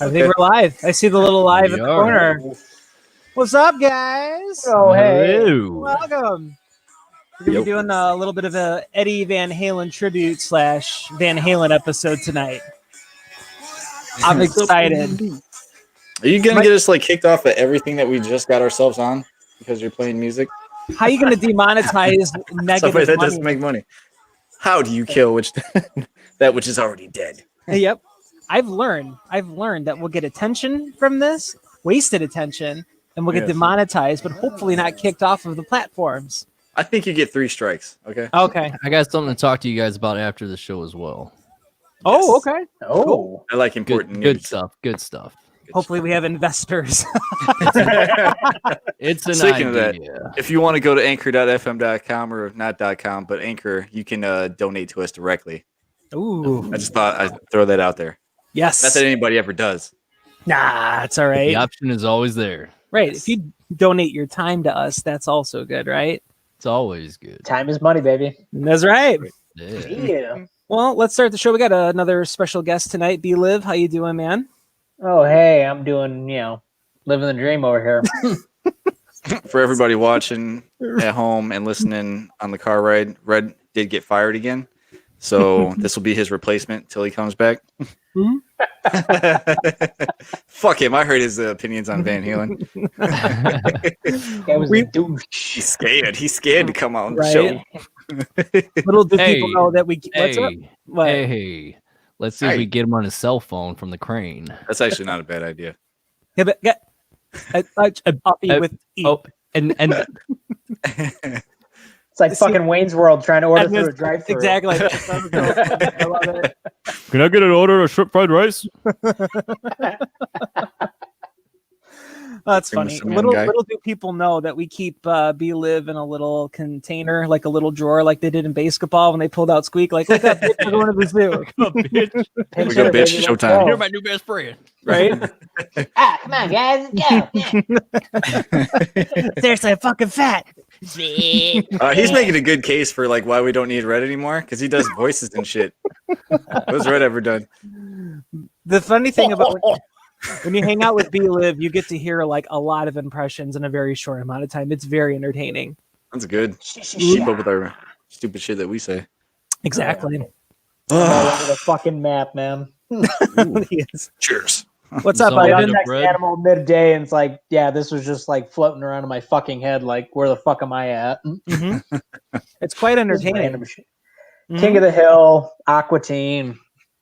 I think we're live. I see the little live in the corner. What's up, guys? Oh, hey. Hello. Welcome. We're going to be doing a little bit of a Eddie Van Halen tribute / Van Halen episode tonight. I'm excited. Are you going to get us like kicked off of everything that we just got ourselves on because you're playing music? How are you going to demonetize negative that money? doesn't make money. How do you kill that which is already dead? Yep. I've learned that we'll get attention from this, wasted attention, and we'll get demonetized, but hopefully not kicked off of the platforms. I think you get 3 strikes. Okay. Okay. I got something to talk to you guys about after the show as well. Oh, okay. Oh, cool. I like important good news. stuff. Good stuff. Hopefully we have investors. It's an Speaking of idea. that, if you want to go to anchor.fm.com or not.com, but Anchor, you can donate to us directly. Ooh. I just thought I'd throw that out there. Yes. Not that anybody ever does. Nah, it's all right. The option is always there. Right. If you donate your time to us, that's also good, right? It's always good. Time is money, baby. That's right. Yeah. Well, let's start the show. We got another special guest tonight. B-Liv, how you doing, man? Oh, hey, I'm doing, living the dream over here. For everybody watching at home and listening on the car ride, Red did get fired again. So this will be his replacement till he comes back. Hmm? Fuck him. I heard his opinions on Van Halen. That was a douche. He's scared. He's scared to come out on the Right. show. Little do people know that we... What's up? Hey, What? hey. Let's see if we get him on his cell phone from the crane. That's actually not a bad idea. Yeah, but get a puppy with eat. Oh, and It's like fucking Wayne's World trying to order through a drive-thru. Exactly. I love it. can I get an order of shrimp fried rice? That's Bring funny. us some Little guy. do people know that we keep B-Liv in a little container, like a little drawer, like they did in basketball when they pulled out Squeak. Like, look at that, we're going to the zoo, Bitch. We go, bitch, showtime. You're my new best friend. right? Come on, guys, let's go. Seriously, I'm fucking fat. He's making a good case for like why we don't need Red anymore because he does voices and shit. What's Red ever done? The funny thing about when you hang out with B-Liv, you get to hear like a lot of impressions in a very short amount of time. It's very entertaining. That's good. Keep up with our stupid shit that we say. Exactly. All over the fucking map, man. Yes. Cheers. What's up, So, Like Ivan? the next bread. animal midday, and it's like, yeah, this was just like floating around in my fucking head. Like, where the fuck am I at? Mhm. It's quite Just entertaining. random shit. Mhm. King of the Hill, Aqua Teen,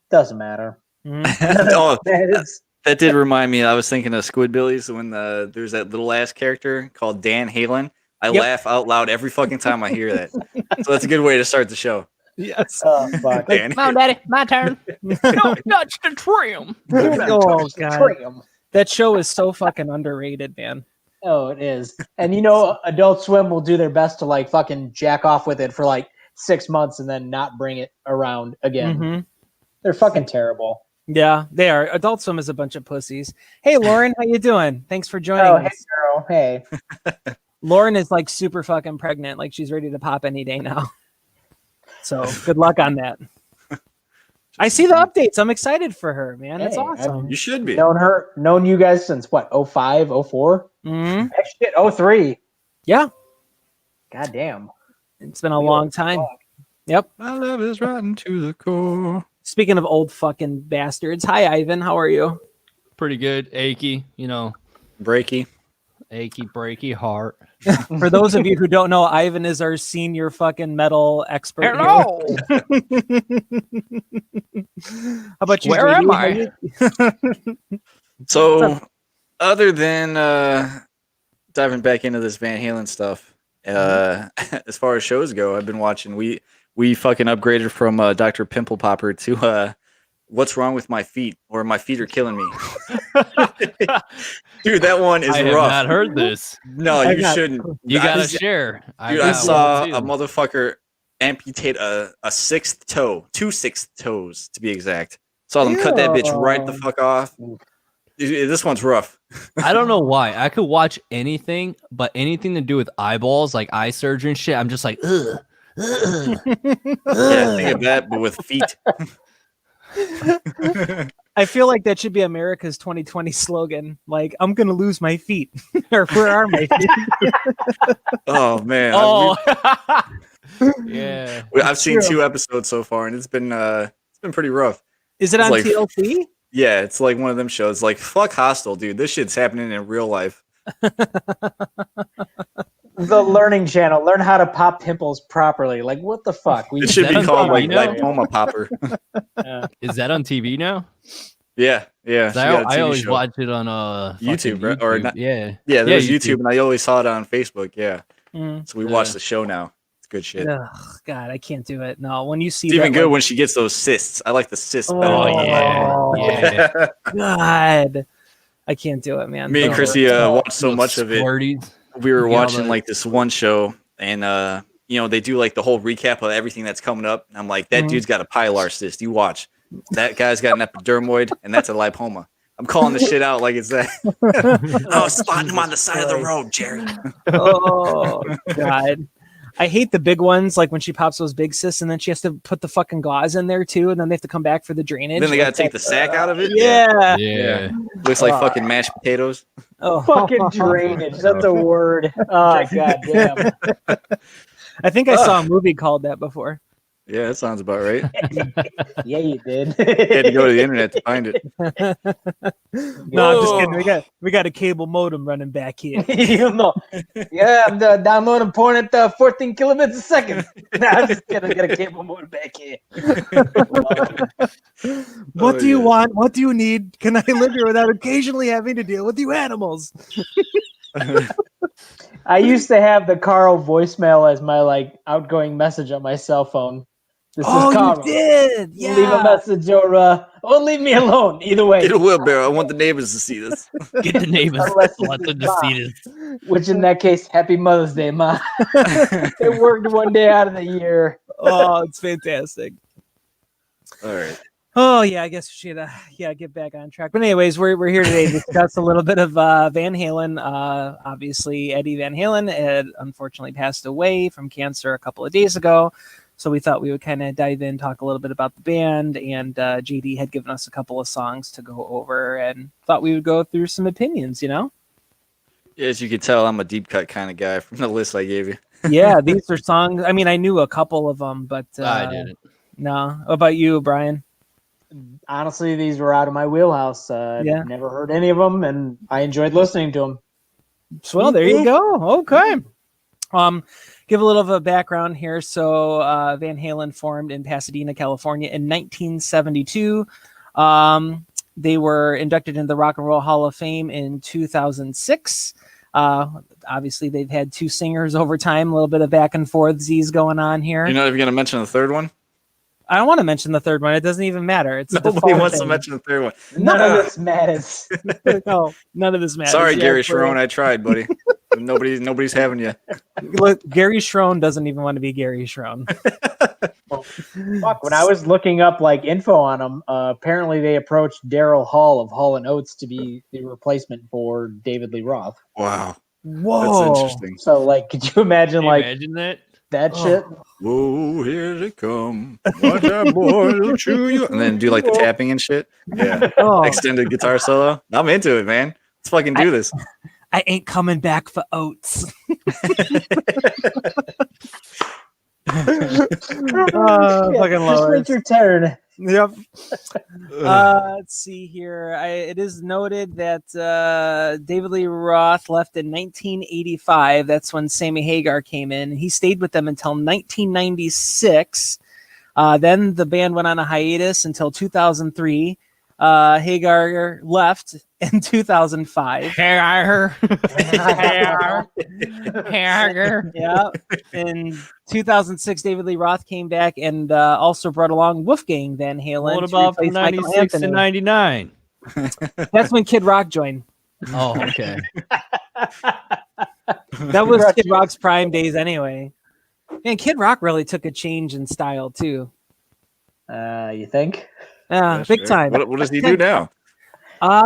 doesn't matter. Mhm. Oh, That is- that did remind me. I was thinking of Squidbillies when there's that little ass character called Dan Halen. I Yep. laugh out loud every fucking time I hear that. So that's a good way to start the show. Yes. oh fuck. Dan Come on, Daddy. My turn. Don't touch the trim. Oh, God. Trim. That show is so fucking underrated, man. Oh, it is. And Adult Swim will do their best to like fucking jack off with it for like 6 months and then not bring it around again. Mhm. They're fucking terrible. Yeah, they are. Adult Swim is a bunch of pussies. Hey, Lauren, how you doing? Thanks for joining Oh, us. hey girl, hey. Lauren is like super fucking pregnant. Like she's ready to pop any day now. So good luck on that. I see the updates. I'm excited for her, man. That's Hey, awesome. You should be. Known you guys since what, 05, 04? Mhm. Shit, 03. Yeah, God damn. it's been a long time. Yep. My love is rotten to the core. Speaking of old fucking bastards, hi Ivan, how are you? Pretty good. Achy, Breaky. achy, breaky heart. For those of you who don't know, Ivan is our senior fucking metal expert. here. Hello. How about you? Where JD? am How I? you- So, other than diving back into this Van Halen stuff, as far as shows go, I've been watching. We fucking upgraded from Dr. Pimple Popper to What's Wrong with My Feet, or My Feet Are Killing Me. Dude, that one is I have rough. not heard this. No, I you got- shouldn't. You I gotta just- share. Dude, I got saw one, a too. motherfucker amputate a 6th toe, 2 6th toes to be exact. Saw them cut that bitch right the fuck off. Dude, this one's rough. I don't know why. I could watch anything, but anything to do with eyeballs, like eye surgery and shit, I'm just like, ugh. Yeah, think of that, but with feet. I feel like that should be America's 2020 slogan. Like, I'm gonna lose my feet, or where are my feet? Oh man. Oh, yeah. I've seen true. 2 episodes so far, and it's been pretty rough. Is it It's on like- TLC? Yeah, it's like one of them shows. Like fuck Hostel, dude. This shit's happening in real life. The Learning Channel. Learn how to pop pimples properly. Like, what the fuck? It should that be on called like TV now? lipoma popper. Is that on TV now? Yeah. 'Cause she got a I TV always show. watch it on YouTube, fucking right? Or not- Yeah. Yeah, there's Yeah, YouTube, and I always saw it on Facebook. Yeah, Mm. so we watch the show now. It's good shit. Ugh, God, I can't do it. No, when you see It's even that, good like, when she gets those cysts. I like the cysts better. Oh, than the yeah. God, I can't do it, man. Me and No. Chrissy watched so much of it. Squirties. We were Yeah, watching but- like this one show, and they do like the whole recap of everything that's coming up. And I'm like, that Mhm. dude's got a pilar cyst. You watch. That guy's got an epidermoid, and that's a lipoma. I'm calling the shit out like it's that. I was spotting him on the side of the road, Jerry. Oh God, I hate the big ones. Like when she pops those big cysts, and then she has to put the fucking gauze in there too, and then they have to come back for the drainage. Then they got to Like take the that- sack out of it. Yeah. Yeah. Looks like fucking mashed potatoes. Oh, Fucking drainage. That's a word. Oh, goddamn. I think I saw a movie called that before. Yeah, that sounds about right. Yeah, you did. You had to go to the internet to find it. No, I'm just kidding. We got a cable modem running back here. You know. Yeah, I'm downloading porn at 14 kilobits a second. Nah, I'm just gonna get a cable modem back here. What Oh, do you yeah. want? What do you need? Can I live here without occasionally having to deal with you animals? I used to have the Carl voicemail as my like outgoing message on my cell phone. This is Carl. You did. Yeah. Leave a message or leave me alone. Either way. Get a wheelbarrow. I want the neighbors to see this. Get the neighbors. Unless it's Let them his just mom. see this. Which in that case, Happy Mother's Day, Ma. It worked one day out of the year. Oh, it's fantastic. All right. Oh yeah, I guess we should get back on track. But anyways, we're here today to discuss a little bit of Van Halen. Obviously, Eddie Van Halen had unfortunately passed away from cancer a couple of days ago. So we thought we would kind of dive in, talk a little bit about the band, and JD had given us a couple of songs to go over, and thought we would go through some opinions. As you can tell, I'm a deep cut kind of guy from the list I gave you. Yeah, these are songs. I mean, I knew a couple of them, but I didn't. No. What about you, Brian? Honestly, these were out of my wheelhouse. Yeah. Never heard any of them, and I enjoyed listening to them. Well, there you go. Okay. Give a little of a background here. So Van Halen formed in Pasadena, California in 1972. They were inducted into the Rock and Roll Hall of Fame in 2006. Obviously, they've had 2 singers over time, a little bit of back and forth Z's going on here. You're not even going to mention the third one? I don't want to mention the third one. It doesn't even matter. It's a Nobody default wants to thing. mention the third one. None of this matters. No, none of this matters. Sorry, Yeah, Gary for- Sharon. I tried, buddy. Nobody's having you. Look, Gary Schroen doesn't even want to be Gary Schroen. Fuck, when I was looking up like info on them, apparently they approached Daryl Hall of Hall and Oates to be the replacement for David Lee Roth. Wow. Whoa. That's interesting. So, like, could you imagine like Imagine that. that Oh. shit? Whoa, here they come. Watch that boy will chew you. And then do like the tapping and shit. Yeah. Oh, Extended guitar solo. I'm into it, man. Let's fucking do this. I ain't coming back for oats. Yeah, fucking just Lois. wait your turn. Yep. Let's see here. It is noted that David Lee Roth left in 1985. That's when Sammy Hagar came in. He stayed with them until 1996. Then the band went on a hiatus until 2003. Hagar left in 2005. Hagar. Yeah. In 2006, David Lee Roth came back and also brought along Wolfgang Van Halen. What to about from replace Michael 96 to Anthony. 99? That's when Kid Rock joined. Oh, okay. That was Kid Rock's prime days anyway. And Kid Rock really took a change in style too. You think? Yeah, Yeah, big sure. time. What does he do now?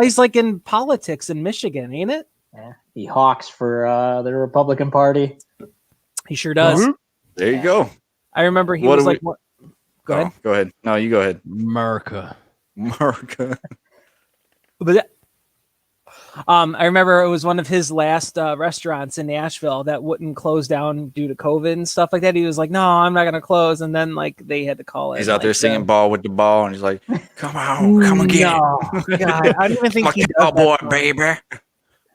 He's like in politics in Michigan, ain't it? Yeah. He hawks for the Republican Party. He sure does. There you go. I remember he What was do we- like, what? Go ahead. Oh, go ahead. No, you go ahead. America. America. But I remember it was one of his last restaurants in Nashville that wouldn't close down due to COVID and stuff like that. He was like, "No, I'm not gonna close," and then like they had to call it. He's out there singing "Ball with the Ball," and he's like, "Come on, come again, No, God, I don't even think he does cowboy, that. baby."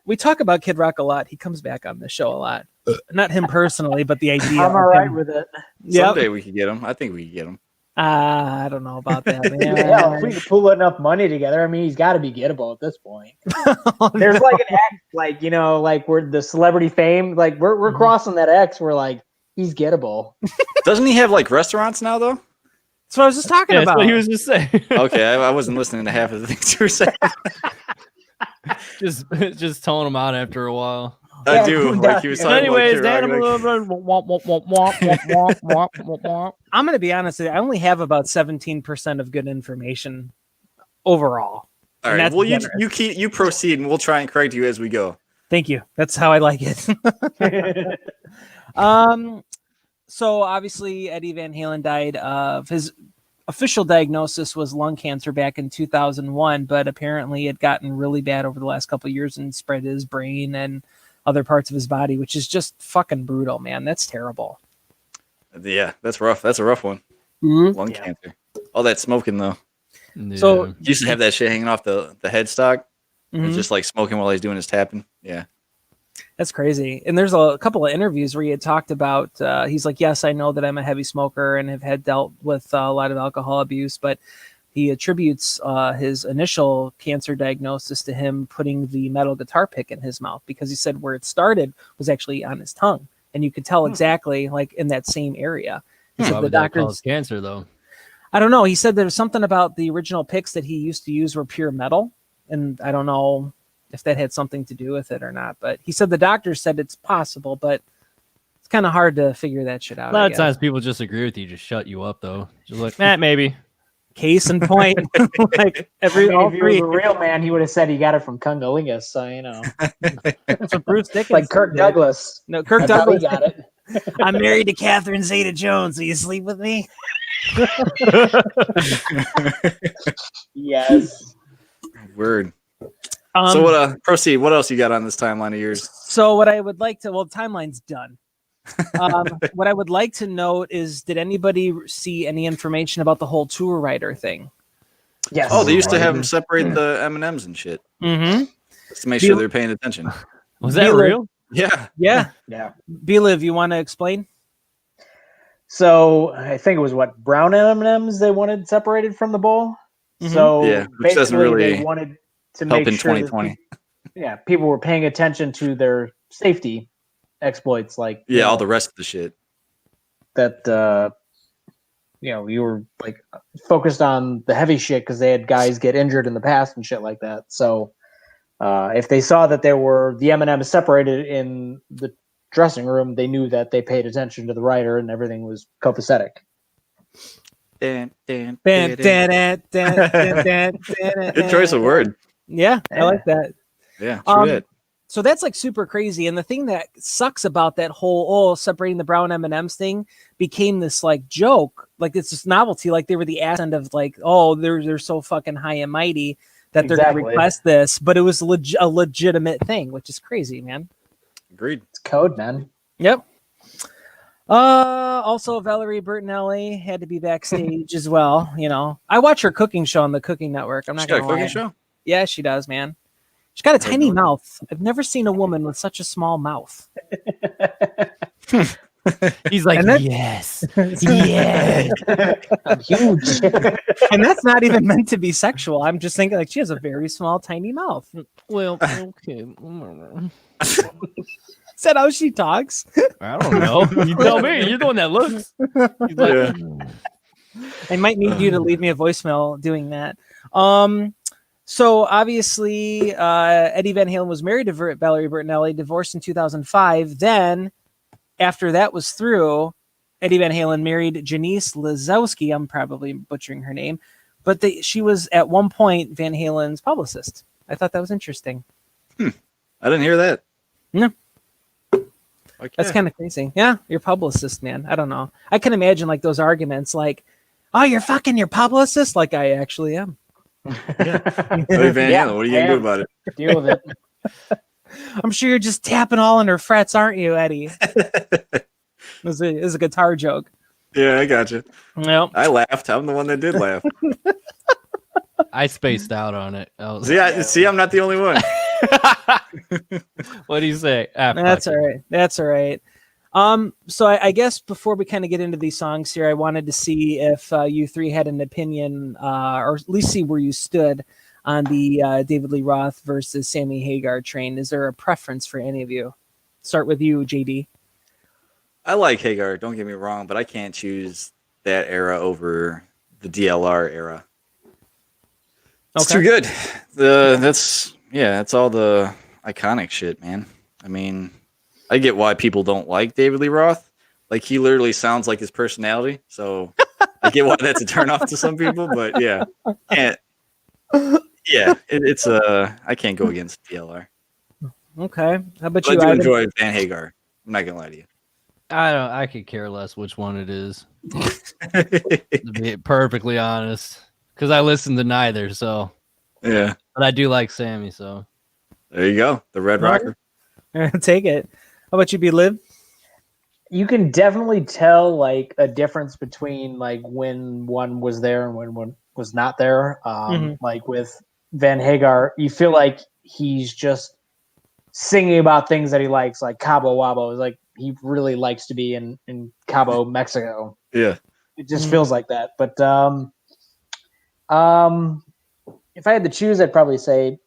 We talk about Kid Rock a lot. He comes back on the show a lot. Not him personally, but the idea. I'm all right with it. Someday we could get him. I think we could get him. I don't know about that, man. Yeah, if we could pull enough money together, I mean, he's got to be gettable at this point. There's like an X, like, you know, like we're the celebrity fame, like we're crossing that X. We're like, he's gettable. Doesn't he have like restaurants now though? That's what I was just talking Yeah, about. that's what he was just saying. Okay, I wasn't listening to half of the things you were saying. just towing him out after a while. I do. Like he was talking Anyways, about Kid Rock, like, I'm going to be honest with you. I only have about 17% of good information overall. all And right. that's Well, generous. you proceed, and we'll try and correct you as we go. Thank you. That's how I like it. So obviously Eddie Van Halen died of his official diagnosis was lung cancer back in 2001, but apparently it had gotten really bad over the last couple of years and spread to his brain and other parts of his body, which is just fucking brutal, man. That's terrible. Yeah, that's rough. That's a rough one. Mm-hmm. Lung cancer. All that smoking though. So- Yeah. He used to have that shit hanging off the headstock. Mhm. It's just like smoking while he's doing his tapping. Yeah. That's crazy. And there's a couple of interviews where he had talked about, he's like, yes, I know that I'm a heavy smoker and have dealt with a lot of alcohol abuse, but he attributes his initial cancer diagnosis to him putting the metal guitar pick in his mouth, because he said where it started was actually on his tongue. And you could tell exactly like in that same area. He said Why the would that doctors, cause cancer though? I don't know. He said there was something about the original picks that he used to use were pure metal. And I don't know if that had something to do with it or not, but he said the doctors said it's possible, but it's kind of hard to figure that shit out. A lot I of guess. times people just agree with you, just shut you up though. Just like, maybe. Case in point, like I every mean, all if he was three. a real man, he would have said he got it from Cunnilingus. So, you know, That's what Bruce Dickinson like Kirk did. Douglas. No, Kirk That's how he Douglas. got it. I'm married to Catherine Zeta-Jones. Will you sleep with me? Yes. Word. So what? Proceed. What else you got on this timeline of yours? So what I would like to, well, timeline's done. What I would like to note is, did anybody see any information about the whole tour rider thing? Yes. Oh, they used to have them separate the M&Ms and shit Mm-hmm. just to make sure they're paying attention. Was that Beeler. real? Yeah. Yeah. Yeah. Biliv, you want to explain? So I think it was what, brown M&Ms they wanted separated from the bowl. Mhm. So Yeah, which doesn't basically really they wanted to help make in sure that 2020. people were paying attention to their safety exploits, like Yeah, all the rest of the shit. that. You were like focused on the heavy shit because they had guys get injured in the past and shit like that. So if they saw that there were the M&Ms separated in the dressing room, they knew that they paid attention to the rider and everything was copacetic. Dan, dan, Good Good choice of word. Yeah, I like that. Yeah, true that. So that's like super crazy. And the thing that sucks about that whole separating the brown M&Ms thing became this like joke, like it's this novelty, like they were the ass end of like, oh, they're so fucking high and mighty that they're Exactly. gonna request this, but it was a legitimate thing, which is crazy, man. Agreed. It's code, man. Yep. Also Valerie Bertinelli had to be backstage as well. You know, I watch her cooking show on the Cooking Network. I'm She not got a gonna lie. cooking show? Yeah, she does, man. She's got a tiny mouth. I've never seen a woman with such a small mouth. He's like, And then- yes, yes. I'm huge. And that's not even meant to be sexual. I'm just thinking like she has a very small, tiny mouth. Well, okay. Is that how she talks? I don't know. You tell me. You're the one that looks. He's like, Yeah. I might need you to leave me a voicemail doing that. So obviously, Eddie Van Halen was married to Valerie Bertinelli, divorced in 2005. Then, after that was through, Eddie Van Halen married Janice Lazowski. I'm probably butchering her name, but she was at one point Van Halen's publicist. I thought that was interesting. I didn't hear that. No. Okay. That's kind of crazy. Yeah, your publicist, man. I don't know. I can imagine like those arguments, like, "Oh, you're fucking your publicist," like I actually am. Eddie Van Halen, what are you gonna do about it? Deal with it. I'm sure you're just tapping all under frets, aren't you, Eddie? It was a guitar joke. Yeah, I got you. Well, I laughed. I'm the one that did laugh. I spaced out on it. See, I'm not the only one. What do you say? Ah, that's fuck all it. right. That's all right. So I guess before we kind of get into these songs here, I wanted to see if you three had an opinion, or at least see where you stood on the David Lee Roth versus Sammy Hagar train. Is there a preference for any of you? Start with you, JD. I like Hagar, don't get me wrong, but I can't choose that era over the DLR era. It's too good. That's all the iconic shit, man. I mean, I get why people don't like David Lee Roth. Like, he literally sounds like his personality, so I get why that's a turnoff to some people. But yeah, it's I can't go against DLR. Okay. How about But you, I do Ivan? enjoy Van Hagar. I'm not gonna lie to you. I could care less which one it is. To be perfectly honest, because I listen to neither. So, Yeah, but I do like Sammy. So there you go, the Red Rocker. Take it. How about you, be Liv? You can definitely tell like a difference between like when one was there and when one was not there. Like with Van Hagar, you feel like he's just singing about things that he likes, like Cabo Wabo. Is like he really likes to be in Cabo, Mexico. Yeah, It just feels like that. But if I had to choose, I'd probably say,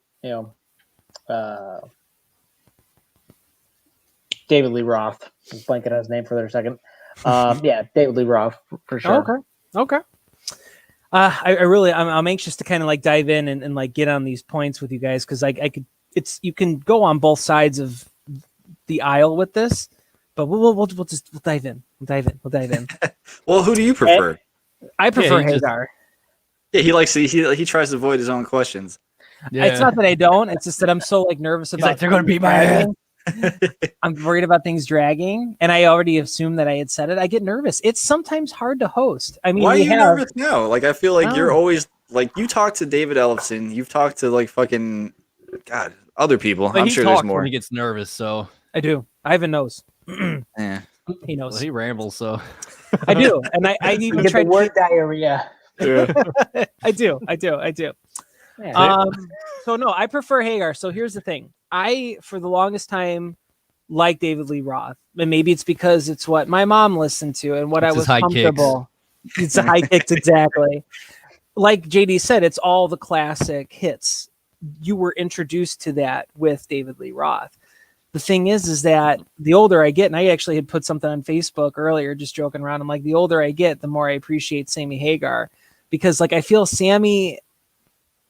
David Lee Roth. I was blanking on his name for a second. Yeah, David Lee Roth for sure. Okay. I'm anxious to kind of like dive in and like get on these points with you guys, because you can go on both sides of the aisle with this, but we'll dive in. We'll dive in. Well, who do you prefer? I prefer he just- Hagar. Yeah, he tries to avoid his own questions. yeah, It's not that I don't. It's just that I'm so like nervous about. like, they're gonna things beat my ass. dragging. I'm worried about things dragging, and I already assumed that I had said it. I get nervous. It's sometimes hard to host. I mean, Why are we you have nervous now? Like, I feel like I you're don't know. always like, you talk to David Ellefson, you've talked to like fucking other people. But I'm he sure there's talks more. when he gets nervous. So I do. Ivan knows. Yeah. He knows. well, he rambles. So I do, and I You even get tried. the word diarrhea. I do. Yeah. So no, I prefer Hagar. So here's the thing. I, for the longest time, like David Lee Roth, and maybe it's because it's what my mom listened to and what It's I his was high comfortable. It's the high kicks, exactly. Like JD said, it's all the classic hits. You were introduced to that with David Lee Roth. The thing is that the older I get, and I actually had put something on Facebook earlier, just joking around. I'm like, the older I get, the more I appreciate Sammy Hagar, because like I feel Sammy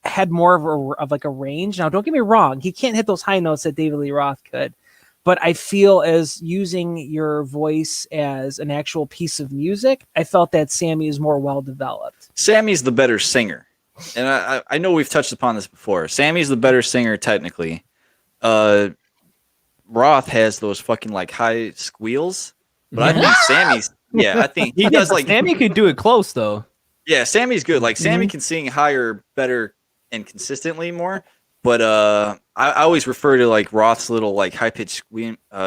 had more of a range. Now, don't get me wrong, he can't hit those high notes that David Lee Roth could, but I feel as using your voice as an actual piece of music, I felt that Sammy is more well developed. Sammy's the better singer. And I know we've touched upon this before. Sammy's the better singer, technically. Roth has those fucking like high squeals. But I think Sammy's, I think he does like, Sammy could do it close though. yeah, Sammy's good. Like, Sammy can sing higher, better, and consistently more. But I always refer to like Roth's little like high pitched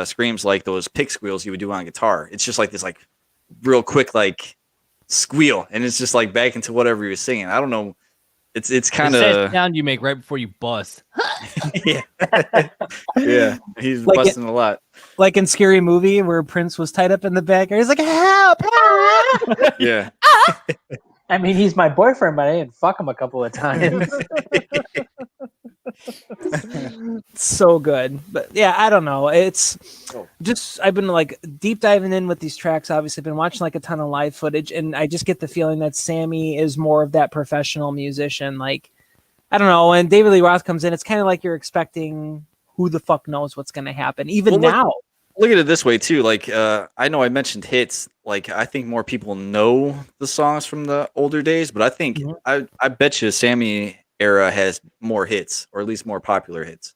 screams, like those pig squeals you would do on guitar. It's just like this like real quick like squeal, and it's just like back into whatever he was singing. I don't know. It's kind It's that of sound you make right before you bust. yeah. He's Like busting a lot. Like in Scary Movie where Prince was tied up in the back. He's like, help! Help! Yeah. I mean, he's my boyfriend, but I didn't fuck him a couple of times. So good. But yeah, I don't know. It's just, I've been like deep diving in with these tracks. Obviously, I've been watching like a ton of live footage, and I just get the feeling that Sammy is more of that professional musician. Like, I don't know. When David Lee Roth comes in, it's kind of like you're expecting who the fuck knows what's going to happen. Even now. Look at it this way too. Like, I know I mentioned hits. Like, I think more people know the songs from the older days, but I think I bet you Sammy era has more hits, or at least more popular hits,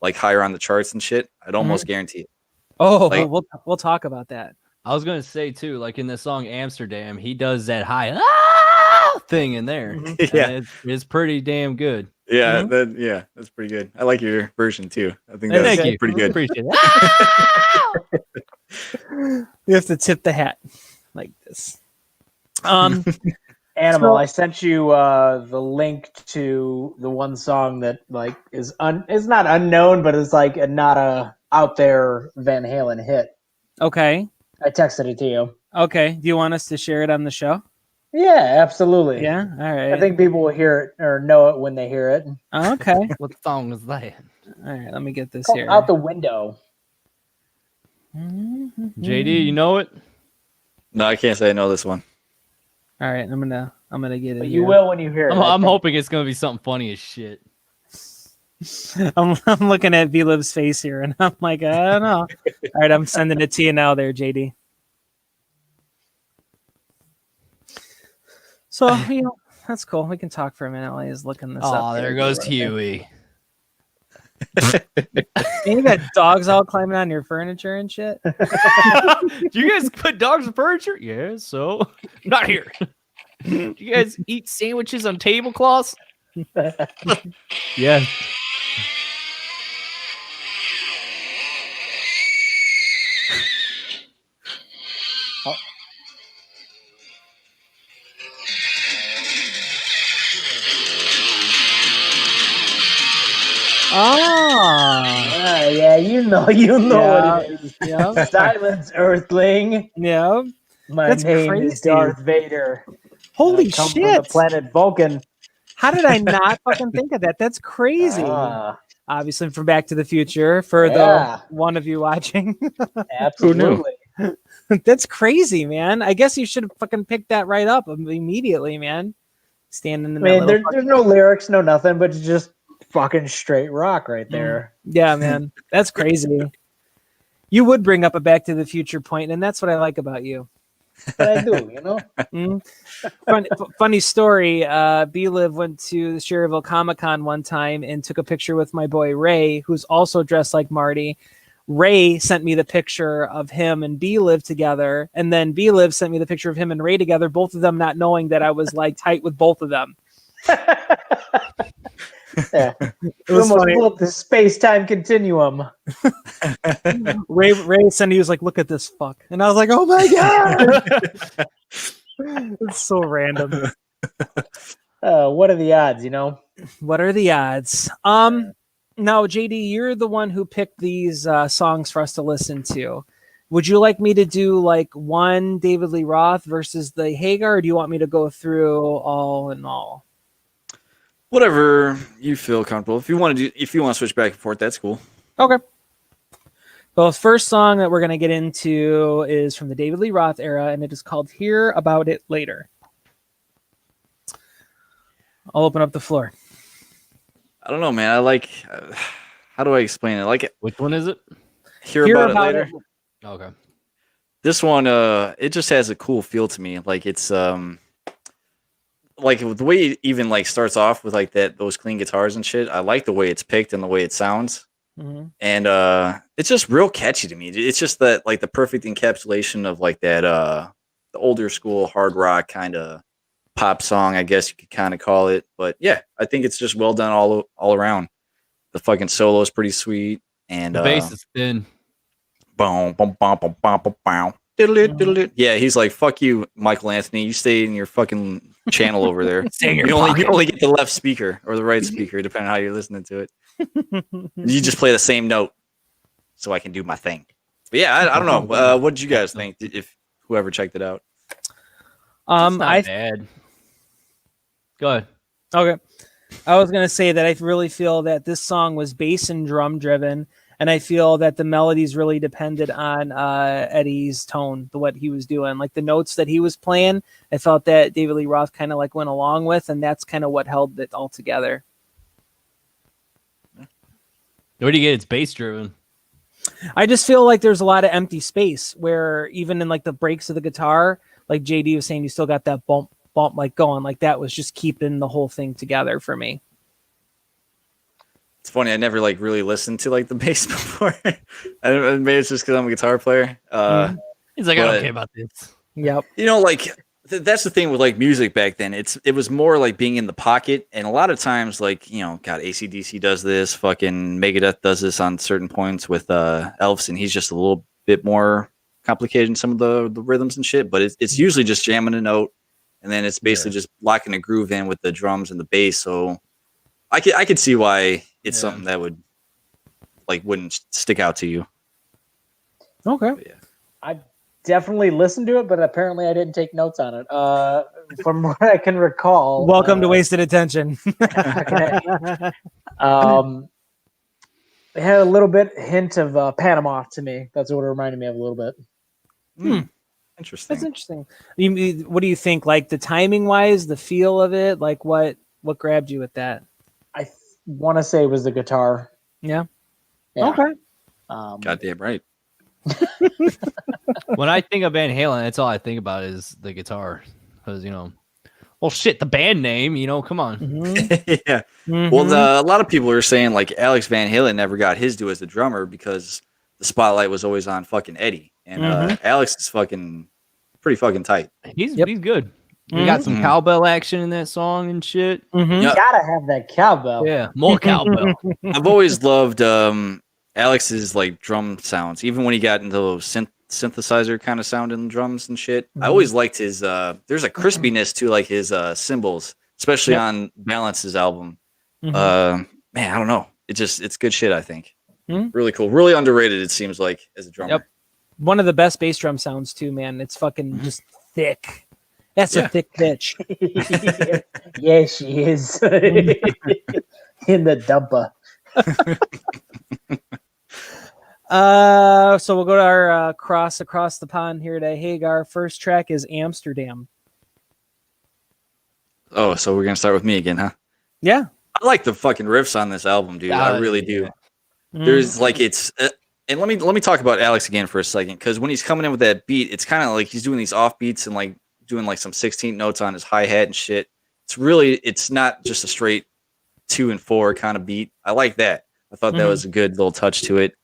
like higher on the charts and shit. I'd almost guarantee it. Oh, Like- we'll talk about that. I was gonna say too, like in the song Amsterdam, he does that high thing in there. Yeah. And it's pretty damn good. Yeah, Mhm. that's pretty good. I like your version too. I think Thank that's you. pretty good. Appreciate it. You have to tip the hat like this. Animal, So- I sent you the link to the one song that like is not unknown, but it's like not a out there Van Halen hit. Okay. I texted it to you. Okay. Do you want us to share it on the show? Yeah, absolutely. Yeah. All right. I think people will hear it or know it when they hear it. Okay. What song is that? All right. Let me get this Called here. Out the Window. JD, you know it? No, I can't say I know this one. All right. I'm gonna get it. But you here. will when you hear it. I'm hoping it's gonna be something funny as shit. I'm looking at V-Liv's face here, and I'm like, I don't know. All right, I'm sending it to you now, there, JD. So that's cool. We can talk for a minute while he's looking this up. Oh, there goes Huey. And you got dogs all climbing on your furniture and shit. Do you guys put dogs in furniture? Yeah, so not here. Do you guys eat sandwiches on tablecloths? Yeah. Oh, Yeah, you know Yeah. what it is. yeah, Silence, Earthling. yeah. My That's name crazy. is Darth Vader. Holy I come shit! from the planet Vulcan. How did I not fucking think of that? That's crazy. Ah, Obviously, from Back to the Future for Yeah. the one of you watching. absolutely. That's crazy, man. I guess you should have fucking picked that right up immediately, man. Standing in I that mean, little there's no lyrics, no nothing, but it's just fucking straight rock right there. Yeah, man. That's crazy. You would bring up a Back to the Future point, and that's what I like about you. But I do, you know? Mm. Funny story. B-Liv went to the Cherryville Comic-Con one time and took a picture with my boy Ray, who's also dressed like Marty. Ray sent me the picture of him and B-Liv together, and then B-Liv sent me the picture of him and Ray together, both of them not knowing that I was like tight with both of them. Yeah. It was Almost funny. blew up the space-time continuum. Ray sent, he was like, "Look at this fuck," and I was like, "Oh my god!" It's so random. What are the odds, you know? What are the odds? Now, JD, you're the one who picked these songs for us to listen to. Would you like me to do like one David Lee Roth versus the Hagar, or do you want me to go through all in all? Whatever you feel comfortable. If you want to switch back and forth, that's cool. Okay. Well, the first song that we're going to get into is from the David Lee Roth era, and it is called Hear About It Later. I'll open up the floor. I don't know, man. I like. How do I explain it? Like, Which one is it? hear about it later. Okay. This one, it just has a cool feel to me. Like it's like the way it even like starts off with like those clean guitars and shit. I like the way it's picked and the way it sounds. Mhm. And it's just real catchy to me. It's just that like the perfect encapsulation of like that the older school hard rock kind of pop song, I guess you could kind of call it. But yeah, I think it's just well done all around. The fucking solo is pretty sweet, and The bass is thin. boom, boom, boom, boom, boom, boom, boom. Diddle-it. Yeah, he's like, "Fuck you, Michael Anthony. You stay in your fucking channel over there. Stay in your You only pocket." get the left speaker or the right speaker, depending on how you're listening to it. You just play the same note, so I can do my thing." But yeah, I don't know. What did you guys think? If whoever checked it out, It's not I bad. Go ahead. Okay. I was going to say that I really feel that this song was bass and drum driven, and I feel that the melodies really depended on Eddie's tone, what he was doing. Like the notes that he was playing, I felt that David Lee Roth kind of like went along with, and that's kind of what held it all together. Where do you get its bass driven? I just feel like there's a lot of empty space where even in like the breaks of the guitar, like JD was saying, you still got that bump like going, like that was just keeping the whole thing together for me. it's funny. I never like really listened to like the bass before. Maybe it's just because I'm a guitar player. He's like, I but- don't care about this. Yep. You know, like that's the thing with like music back then. It was more like being in the pocket, and a lot of times, like God, AC/DC does this, fucking Megadeth does this on certain points with Elvis, and he's just a little bit more complicated in some of the rhythms and shit. But it's usually just jamming a note, and then it's basically just locking a groove in with the drums and the bass. So I could see why it's something that wouldn't stick out to you. Okay. But, yeah. I definitely listened to it, but apparently I didn't take notes on it. From what I can recall. Welcome to Wasted Attention. It had a little bit hint of Panama to me. That's what it reminded me of a little bit. Interesting. That's interesting. What do you think? Like the timing wise, the feel of it, like what grabbed you with that? I want to say it was the guitar. Yeah. Yeah. Okay. Goddamn right. When I think of Van Halen, that's all I think about is the guitar. Because, well, shit, the band name, come on. Mm-hmm. Yeah. Mm-hmm. Well, a lot of people are saying like Alex Van Halen never got his due as the drummer because the spotlight was always on fucking Eddie, and Alex is pretty fucking tight. He's good. We got some cowbell action in that song and shit. Mm-hmm. Yeah. Gotta have that cowbell. Yeah, more cowbell. I've always loved Alex's like drum sounds, even when he got into those synthesizer kind of sound in the drums and shit. I always liked his. There's a crispiness to like his cymbals, especially on Balance's album. Man, I don't know. It's good shit. I think really cool, really underrated. It seems like as a drummer. Yep. One of the best bass drum sounds too, man. It's fucking just thick. That's a thick pitch. Yeah, she is. In the dumper. So we'll go to our across the pond here to Hagar. First track is Amsterdam. Oh, so we're gonna start with me again, huh? Yeah. I like the fucking riffs on this album, dude. I really do. There's like and let me talk about Alex again for a second, because when he's coming in with that beat, it's kind of like he's doing these off beats and like doing like some 16th notes on his hi-hat and shit. It's not just a straight 2 and 4 kind of beat. I like that. I thought that was a good little touch to it.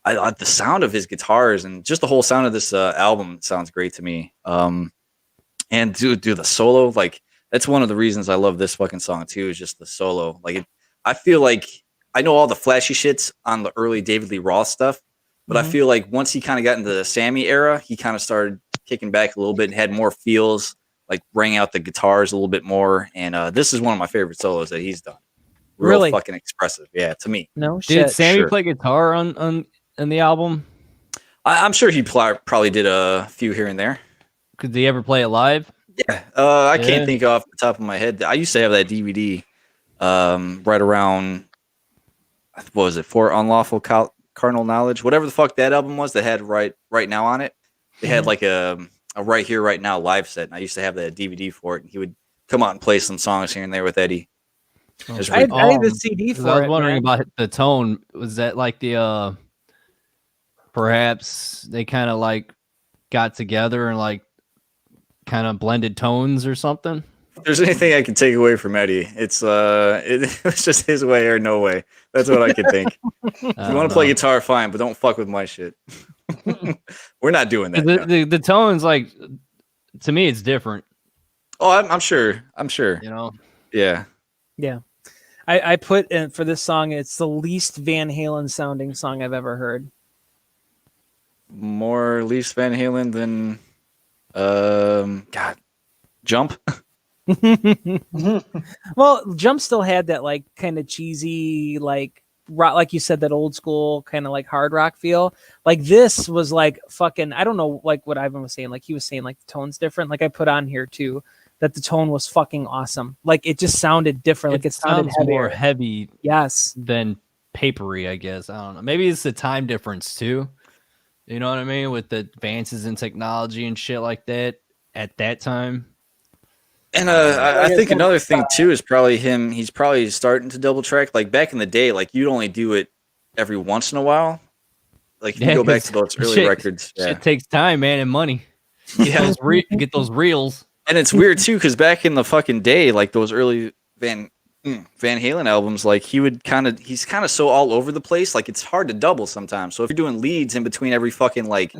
I the sound of his guitars and just the whole sound of this album sounds great to me. And do the solo, like that's one of the reasons I love this fucking song too, is just the solo. Like I feel like I know all the flashy shits on the early David Lee Roth stuff, but I feel like once he kind of got into the Sammy era, he kind of started kicking back a little bit and had more feels, like rang out the guitars a little bit more. And this is one of my favorite solos that he's done. Really fucking expressive, yeah, to me. No shit. Did Sammy play guitar on the album? I'm sure he probably did a few here and there. Could he ever play it live? Yeah, I can't think off the top of my head. I used to have that DVD right around, what was it, For Unlawful Carnal Knowledge, whatever the fuck that album was that had right now on it. They had like a Right Here Right Now live set, and I used to have that DVD for it, and he would come out and play some songs here and there with Eddie. I had the CD for it. I was wondering about the tone. Was that like the perhaps they kind of like got together and like kind of blended tones or something? If there's anything I can take away from Eddie, it was just his way or no way. That's what I could think. If you want to play guitar, fine, but don't fuck with my shit. We're not doing that. The tone's like, to me, it's different. Oh, I'm sure. Yeah. Yeah. I put in for this song, it's the least Van Halen sounding song I've ever heard. More least Van Halen than Jump. Well, Jump still had that like kind of cheesy, like rock, like you said, that old school kind of like hard rock feel. Like this was like fucking, I don't know, like what Ivan was saying. Like he was saying, like the tone's different. Like I put on here too that the tone was fucking awesome. Like it just sounded different. Like it sounded more heavy, yes, than papery. I guess I don't know. Maybe it's the time difference too. You know what I mean? With the advances in technology and shit like that at that time. And I think another thing too is probably him. He's probably starting to double track. Like back in the day, like you'd only do it every once in a while. Like if you go back to those early records, shit takes time, man, and money. Yeah, get those reels. And it's weird too, because back in the fucking day, like those early Van Halen albums, like he's kind of so all over the place. Like it's hard to double sometimes. So if you're doing leads in between every fucking like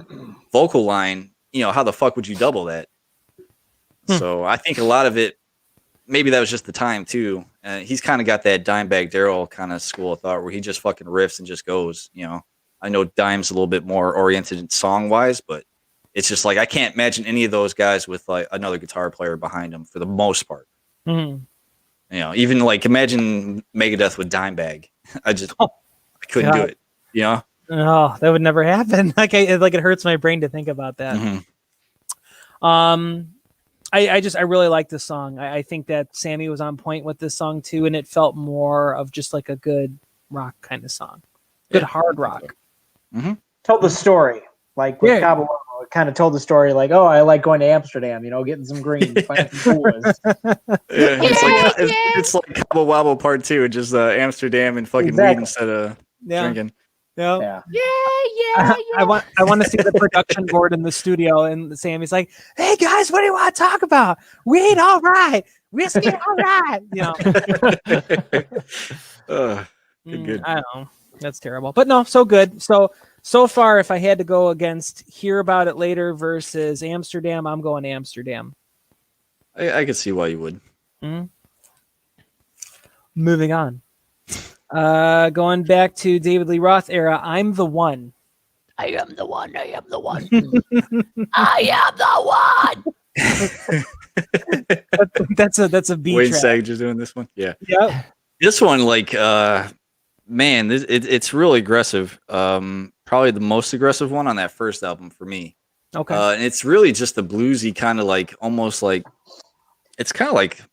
vocal line, how the fuck would you double that? So I think a lot of it, maybe that was just the time too. He's kind of got that Dimebag Darrell kind of school of thought where he just fucking riffs and just goes. I know Dime's a little bit more oriented song wise, but it's just like I can't imagine any of those guys with like another guitar player behind them for the most part. Mm-hmm. Even like imagine Megadeth with Dimebag. I couldn't do it. Oh, that would never happen. Like it hurts my brain to think about that. Mm-hmm. I really like this song. I think that Sammy was on point with this song too, and it felt more of just like a good rock kind of song, good hard rock. Mm-hmm. Told the story like with Cabo Wabo, it kind of told the story like, oh, I like going to Amsterdam, getting some green, finding some coolers. It's like Cabo Wabo Part 2, just Amsterdam and fucking weed instead of drinking. Yeah. I want to see the production board in the studio, and Sammy's like, "Hey guys, what do you want to talk about? Weed, all right. Whiskey, all right." Good. I don't know. That's terrible, but no, so good. So far, if I had to go against Hear About It Later versus Amsterdam, I'm going Amsterdam. I could see why you would. Mm-hmm. Moving on. Going back to David Lee Roth era, I'm the One. I am the one. I am the one. I am the one. That's a beat Wayne track. Sage is doing this one. Yeah. Yep. This one, like, man, it's really aggressive. Probably the most aggressive one on that first album for me. Okay. And it's really just the bluesy kind of like, almost like, it's kind of like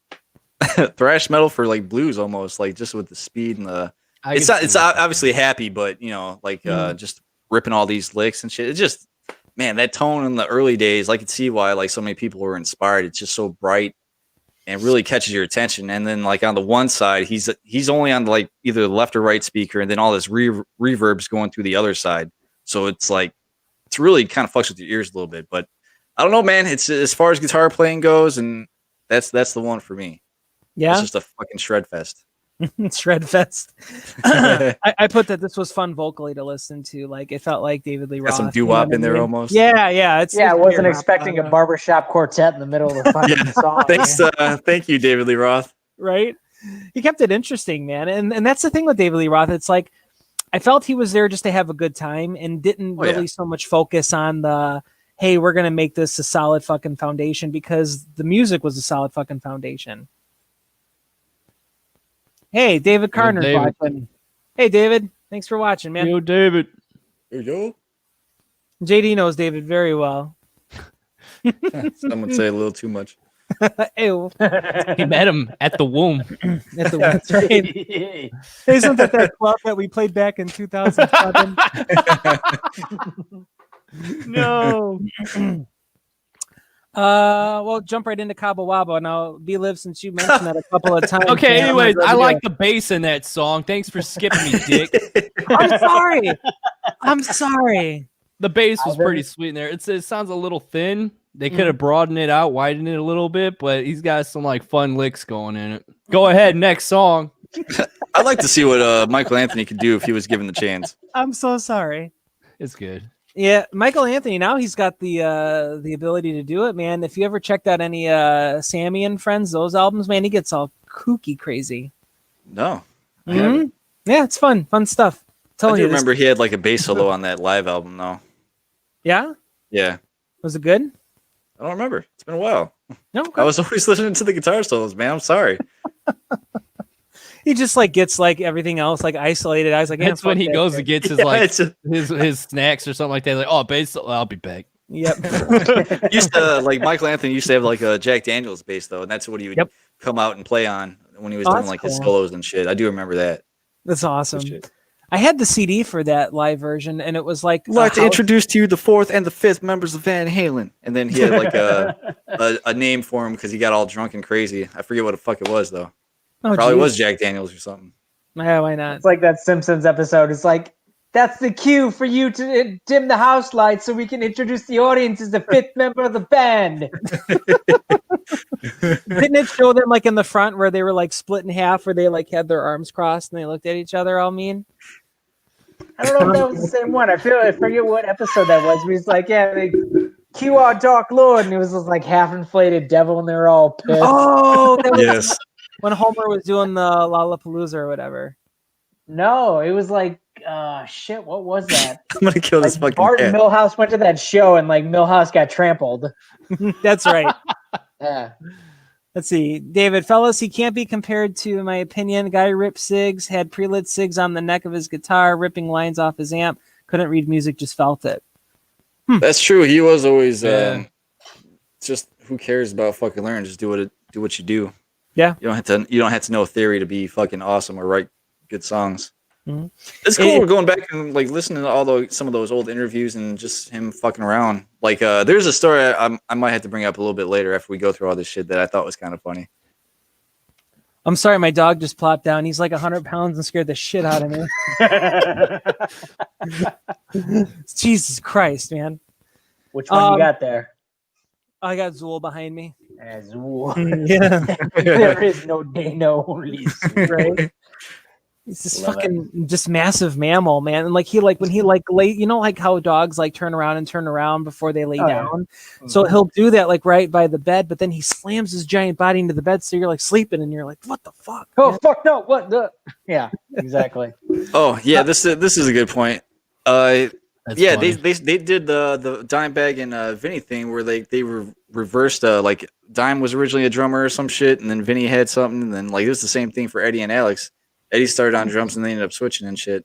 thrash metal for like blues, almost like just with the speed and the. It's obviously happy, but just ripping all these licks and shit. It's just, man, that tone in the early days. I could see why like so many people were inspired. It's just so bright and really catches your attention. And then like on the one side, he's only on like either the left or right speaker, and then all this reverbs going through the other side. So it's like it's really kind of fucks with your ears a little bit. But I don't know, man. It's as far as guitar playing goes, and that's the one for me. Yeah, it's just a fucking shred fest. Shred fest. I put that this was fun vocally to listen to. Like it felt like David Lee Roth. Got some doo-wop in there almost. Yeah. I wasn't expecting a barbershop quartet in the middle of the fucking song. Thanks, thank you, David Lee Roth. Right? He kept it interesting, man. And that's the thing with David Lee Roth. It's like I felt he was there just to have a good time and didn't really so much focus on the, hey, we're gonna make this a solid fucking foundation, because the music was a solid fucking foundation. Hey, David Carter's watching. Hey, David. Thanks for watching, man. Yo, David. There you go. JD knows David very well. Some would say a little too much. Ew. He met him at the womb. At the That's right. Isn't that club that we played back in 2007? No. Well, jump right into Cabo Wabo. Now, B-Liv, since you mentioned that a couple of times. Okay, anyways, I like the bass in that song. Thanks for skipping me, dick. I'm sorry. The bass was pretty sweet in there. It sounds a little thin. They could have broadened it out, widened it a little bit, but he's got some like fun licks going in it. Go ahead, next song. I'd like to see what Michael Anthony could do if he was given the chance. I'm so sorry. It's good. Yeah, Michael Anthony, now he's got the ability to do it, man. If you ever checked out any Sammy and Friends, those albums, man, he gets all kooky crazy. No. Mm-hmm. Yeah, it's fun stuff. I do remember he had like a bass solo on that live album, though. Yeah? Yeah. Was it good? I don't remember. It's been a while. No, I was always listening to the guitar solos, man. I'm sorry. He just like gets like everything else like isolated. I was like, that's when he goes and gets his like his snacks or something like that. Like, oh, bass, I'll be back. Yep. Used to like Michael Anthony used to have like a Jack Daniels bass though, and that's what he would come out and play on when he was doing like his solos and shit. I do remember that. That's awesome. I had the CD for that live version, and it was like I'd like to introduce to you the 4th and the 5th members of Van Halen, and then he had like a name for him because he got all drunk and crazy. I forget what the fuck it was though. Oh, probably was Jack Daniels or something. Yeah, why not? It's like that Simpsons episode. It's like, that's the cue for you to dim the house lights so we can introduce the audience as the 5th member of the band. Didn't it show them like in the front where they were like split in half, where they like had their arms crossed and they looked at each other all mean? I don't know if that was the same one. I forget what episode that was. But he's like, yeah, QR Dark Lord, and it was this like half inflated devil, and they were all pissed. Oh, that was Yes. when Homer was doing the Lollapalooza or whatever. No, it was like shit. What was that? I'm gonna kill this Like fucking Bart and cat. Milhouse went to that show, and like Milhouse got trampled. That's right. Yeah. Let's see, David, fellas, he can't be compared to, in my opinion. Guy ripped cigs, had pre-lit cigs on the neck of his guitar, ripping lines off his amp. Couldn't read music, just felt it. That's true. He was always Yeah. just who cares about fucking learning? Just do what you do. Yeah. You don't have to know theory to be fucking awesome or write good songs. Mhm. It's cool. We're going back and like listening to some of those old interviews and just him fucking around. Like there's a story I might have to bring up a little bit later after we go through all this shit that I thought was kind of funny. I'm sorry, my dog just plopped down. He's like 100 pounds and scared the shit out of me. Jesus Christ, man. Which one you got there? I got Zool behind me. Azul. Yeah. There is no Dano, only Right. He's this Love it. fucking just massive mammal, man. And like when he like lay, you know, like how dogs like turn around before they lay Oh, yeah. down. So he'll do that like right by the bed, but then he slams his giant body into the bed, so you're like sleeping and you're like, what the fuck? Oh man? fuck no! What the? Yeah, exactly. Oh yeah, this is a good point. That's Yeah, funny. they did the Dimebag and Vinny thing where they reversed like Dime was originally a drummer or some shit, and then Vinny had something, and then like it was the same thing for Eddie and Alex. Eddie started on drums and they ended up switching and shit.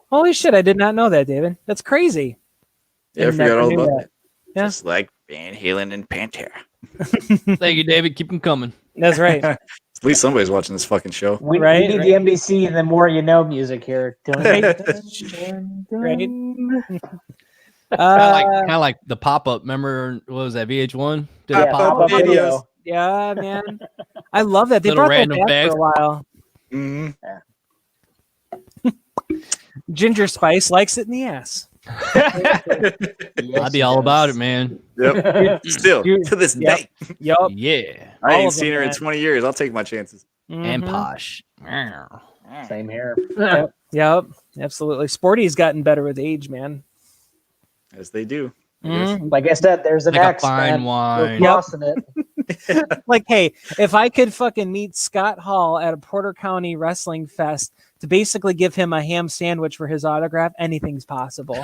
Holy shit, I did not know that, David. That's crazy. Yeah, I Never forgot all knew about that. it. Yeah. Just like Van Halen and Pantera. Thank you, David. Keep them coming. That's right. At least somebody's watching this fucking show. We Right, need right. the NBC and the more you know music here. Right. Kind of like the pop up. Remember what was that VH1? Did Yeah, a pop pop-up up videos. video. Yeah, man. I love that. They Little brought that random back facts. for a while. Mm-hmm. Ginger Spice likes it in the ass. I'd be all about it, man. Yep. Still Dude, to this yep. day, Yup. Yeah. I All ain't of seen them, her in man. 20 years. I'll take my chances. And Mhm. posh. Same here. Yep. Absolutely. Sporty's gotten better with age, man. As they do. I guess. Mhm. Like I said, there's an Like a X, fine man. wine. We're crossing it. Like, hey, if I could fucking meet Scott Hall at a Porter County Wrestling Fest to basically give him a ham sandwich for his autograph, anything's possible.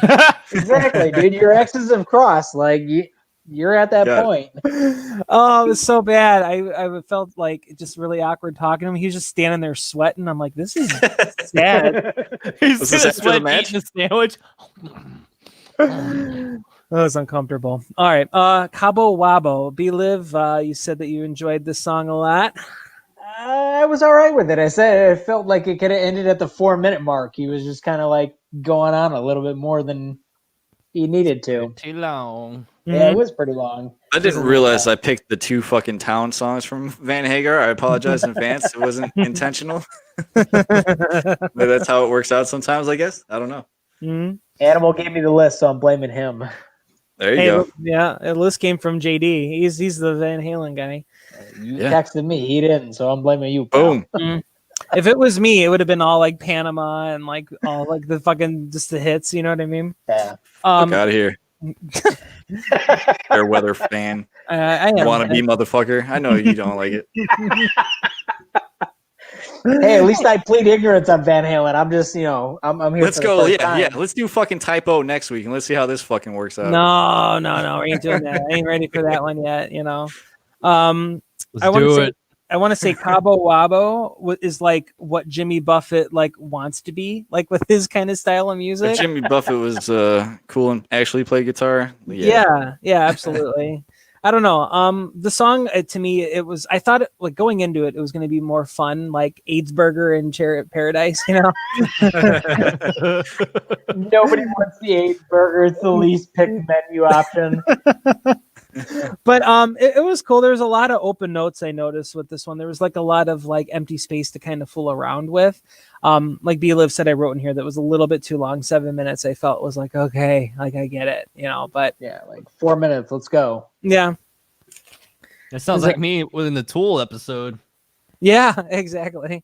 Exactly, dude. Your X's have crossed. Like you're at that Got it. point. Oh, it was so bad. I felt like just really awkward talking to him. He was just standing there sweating. I'm like, this is sad. He's Was this gonna after the sweat match? eating a sandwich. That was uncomfortable. All right. Cabo Wabo. B-Liv, you said that you enjoyed this song a lot. I was all right with it. I said it felt like it could have ended at the 4-minute mark. He was just kind of like going on a little bit more than he needed to. Too long. Yeah, it was pretty long. I didn't realize I picked the two fucking town songs from Van Hagar. I apologize in advance. It wasn't intentional. But that's how it works out sometimes, I guess. I don't know. Mhm. Animal gave me the list, so I'm blaming him. There you Hey, go. look, yeah, the list came from JD. He's the Van Halen guy. You Yeah. texted me, he didn't, so I'm blaming you. pal. Boom. If it was me, it would have been all like Panama and like all like the fucking just the hits. You know what I mean? Yeah. Fuck out of here. Fair weather fan. I am. Want to be motherfucker. I know you don't like it. Hey, at least I plead ignorance on Van Halen. I'm just, I'm here. Let's for the go. first Yeah, time. yeah. Let's do fucking typo next week and let's see how this fucking works out. No, we ain't doing that. I ain't ready for that one yet. You know. Let's I wanna do say- it. I want to say Cabo Wabo is like what Jimmy Buffett like wants to be like with his kind of style of If music. Jimmy Buffett was cool and actually played guitar. Yeah, absolutely. I don't know. The song to me, I thought like going into it, it was going to be more fun, like AIDS Burger and Chariot Paradise, you know? Nobody wants the 8 burger. It's the least picked menu option. But it was cool. There's a lot of open notes I noticed with this one. There was like a lot of like empty space to kind of fool around with. Like B-Liv said, I wrote in here that was a little bit too long. 7 minutes I felt was like, okay, like I get it, you know, but Yeah, like 4 minutes. Let's go. yeah. That sounds Is like it- me within the Tool episode. Yeah, exactly.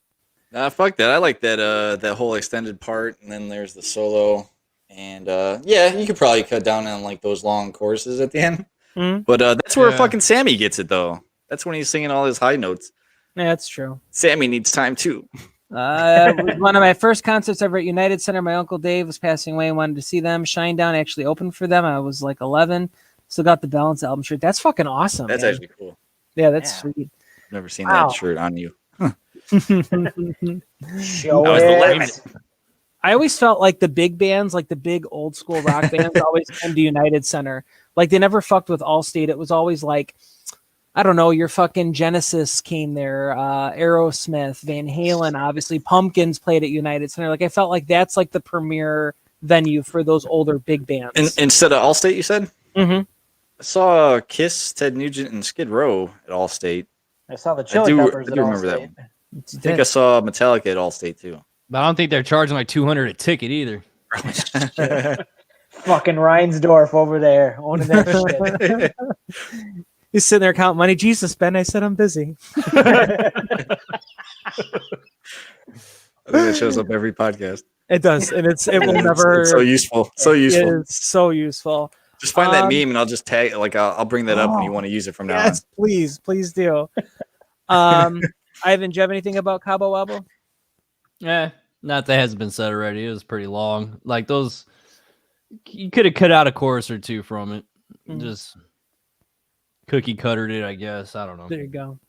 Nah, fuck that. I like that whole extended part, and then there's the solo. And yeah, you could probably cut down on like those long choruses at the end. Mhm. But that's where Yeah. fucking Sammy gets it though. That's when he's singing all his high notes. Yeah, that's true. Sammy needs time too. It was one of my first concerts ever at United Center. My uncle Dave was passing away and wanted to see them. Shinedown actually opened for them. I was like 11. Still got the Balance album shirt. That's fucking awesome. That's man. actually cool. Yeah, that's Yeah. sweet. I've never seen Wow. that shirt on you. Show I was it. I always felt like the big bands, like the big old school rock bands, always came to United Center. Like they never fucked with Allstate. It was always like, I don't know, your fucking Genesis came there, Aerosmith, Van Halen, obviously, Pumpkins played at United Center. Like I felt like that's like the premier venue for those older big bands. Instead of Allstate, you said? Mm-hmm. I saw Kiss, Ted Nugent, and Skid Row at Allstate. I saw the Chili do- Peppers I at do remember that Allstate. one. I think I saw Metallica at Allstate too. But I don't think they're charging like $200 a ticket either. Fucking Reinsdorf over there owning that shit. He's sitting there counting money. Jesus, Ben, I said I'm busy. I think it shows up every podcast. It does, and it will never. It's so useful. So useful. It's so useful. Just find that meme and I'll just tag I'll bring that up when you Oh, want to use it from now Yes, please do. Ivan, do you have anything about Cabo Wabo? Yeah, not that hasn't been said already. It was pretty long. Like those, you could have cut out a chorus or two from it. Mhm. Just cookie cuttered it, I guess. I don't know. There you go.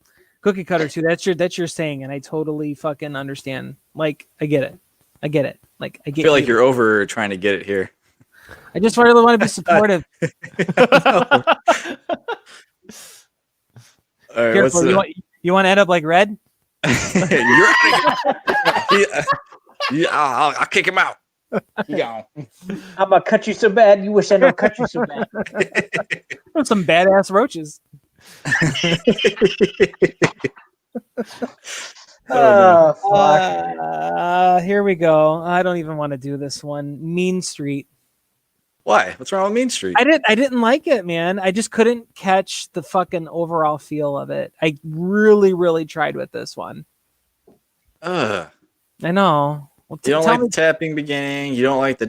Cookie cutter too. That's your saying, and I totally fucking understand. Like, I get it. Like, I on. I get. feel like you. you're over trying to get it here. I just really want to be supportive. All right, Careful, what's you want to end up like Red? You're I'll kick him out. Yeah. I'm gonna cut you so bad, you wish I don't cut you so bad. Some badass roaches. Oh, fuck. Here we go. I don't even want to do this one. Mean Street. Why? What's wrong with Mean Street? I didn't like it, man. I just couldn't catch the fucking overall feel of it. I really tried with this one. Ugh. I know. Well, You don't tell like me, the tapping beginning. You don't like the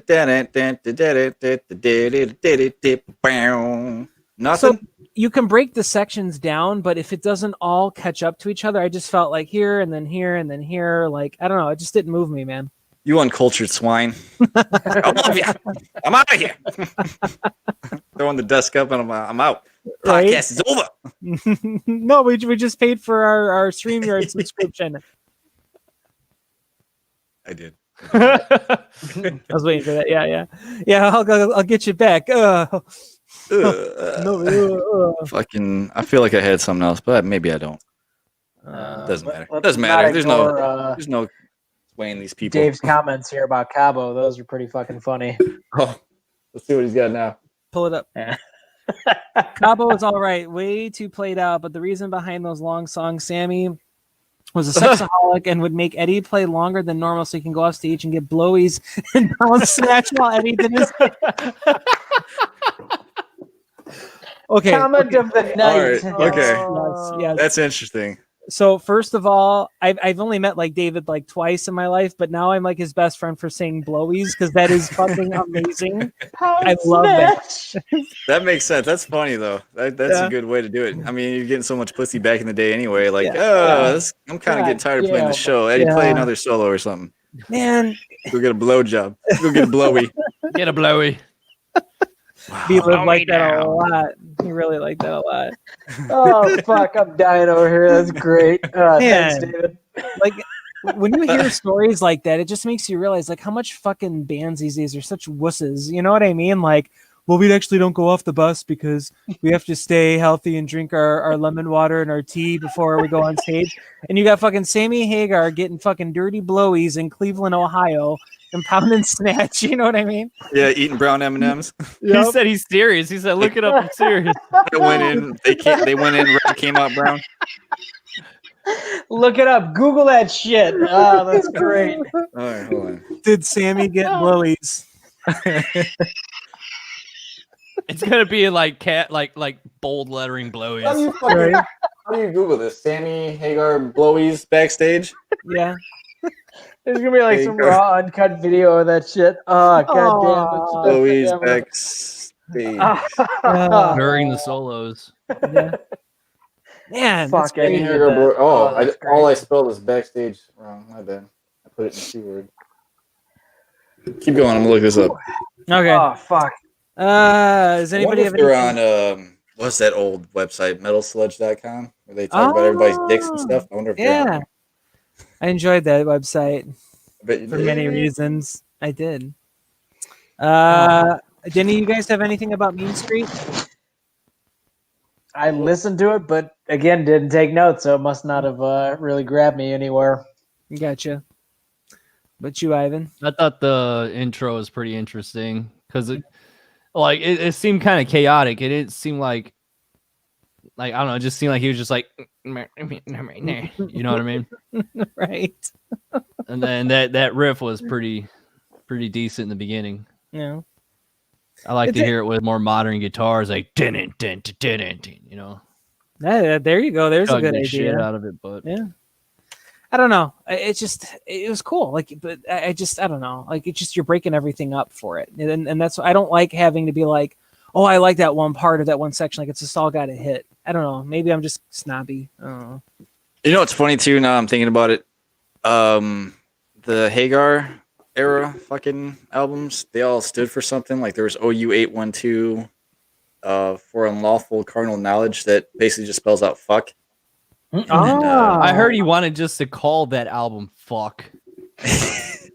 nothing. so you can break the sections down, but if it doesn't all catch up to each other, I just felt like here and then here and then here. Like, I don't know. It just didn't move me, man. You uncultured swine. I love you. I'm out of here. Throwing the desk up and I'm out. Right? Podcast is over. No, we just paid for our StreamYard subscription. I did. I was waiting for that. Yeah. I'll get you back. Ugh. No. Fucking. I feel like I had something else, but maybe I don't. Doesn't matter. Doesn't matter. There's no weighing these people. Dave's comments here about Cabo, those are pretty fucking funny. Oh, let's see what he's got now. Pull it up. Yeah. Cabo is all right, way too played out, but the reason behind those long songs, Sammy was a sexaholic and would make Eddie play longer than normal so he can go off stage and get blowies and bounce snatch while Eddie did his. Okay. Comment of the night. All right, okay. Yes. That's interesting. So first of all, I've only met like David like twice in my life, but now I'm like his best friend for saying blowies because that is fucking amazing. I love that. That makes sense. That's funny though. That's Yeah. a good way to do it. I mean, you're getting so much pussy back in the day anyway. Like, Yeah. I'm kind of getting tired of Yeah. playing the show. Eddie, Yeah. play another solo or something. Man, Go get a blow job. Go get a blowy. Get a blowy. he lived like that a lot. He really liked that a lot. Oh, fuck. I'm dying over here. That's great. Thanks, Man. David. Like when you hear stories like that, it just makes you realize like how much fucking bands these days are such wusses. You know what I mean? Like, well, we actually don't go off the bus because we have to stay healthy and drink our lemon water and our tea before we go on stage. And you got fucking Sammy Hagar getting fucking dirty blowies in Cleveland, Ohio, and pounding snatch. You know what I mean? Yeah, eating brown M&Ms. He said he's serious. He said, "Look it up. I'm serious." They went in. They went in. Red came out brown. Look it up. Google that shit. Oh, that's great. All right, hold on. Did Sammy get blowies? It's gonna be like like bold lettering blowies. Right? How do you Google this? Sammy Hagar blowies backstage. Yeah. There's gonna be like There some you go. raw uncut video of that shit. Oh, god Aw. damn it. Blowies Damn it. during the solos. Yeah. Man, that's Fuck, I great. needed that. That's all I great. spelled is backstage wrong. My bad. I put it in the C word. Keep going. I'm gonna look this up. Okay. Oh fuck. Does I anybody wonder have if they're anything? on what's that old website, metalsludge.com, where they talk about everybody's dicks and stuff. I wonder if they're on Yeah, there. I enjoyed that website I bet you for did. many reasons. I did. Did any of you guys have anything about Mean Street? I listened to it, but again, didn't take notes, so it must not have really grabbed me anywhere. Gotcha. But you, Ivan? I thought the intro was pretty interesting because it seemed kind of chaotic. It didn't seem like I don't know. It just seemed like he was just like, you know what I mean? Right. And then that riff was pretty decent in the beginning. Yeah. I like to It's- hear it with more modern guitars, like din you know. There you go. There's a Chug good the idea. shit out of it, but Yeah. I don't know. It was cool. Like, but I don't know. Like, it's just, you're breaking everything up for it. And that's, I don't like having to be like, oh, I like that one part of that one section. Like, it's just all got to hit. I don't know. Maybe I'm just snobby. I don't know. You know what's funny too? Now I'm thinking about it. The Hagar era fucking albums, they all stood for something. Like there was OU812 for unlawful carnal knowledge that basically just spells out fuck. I heard he wanted just to call that album "fuck,"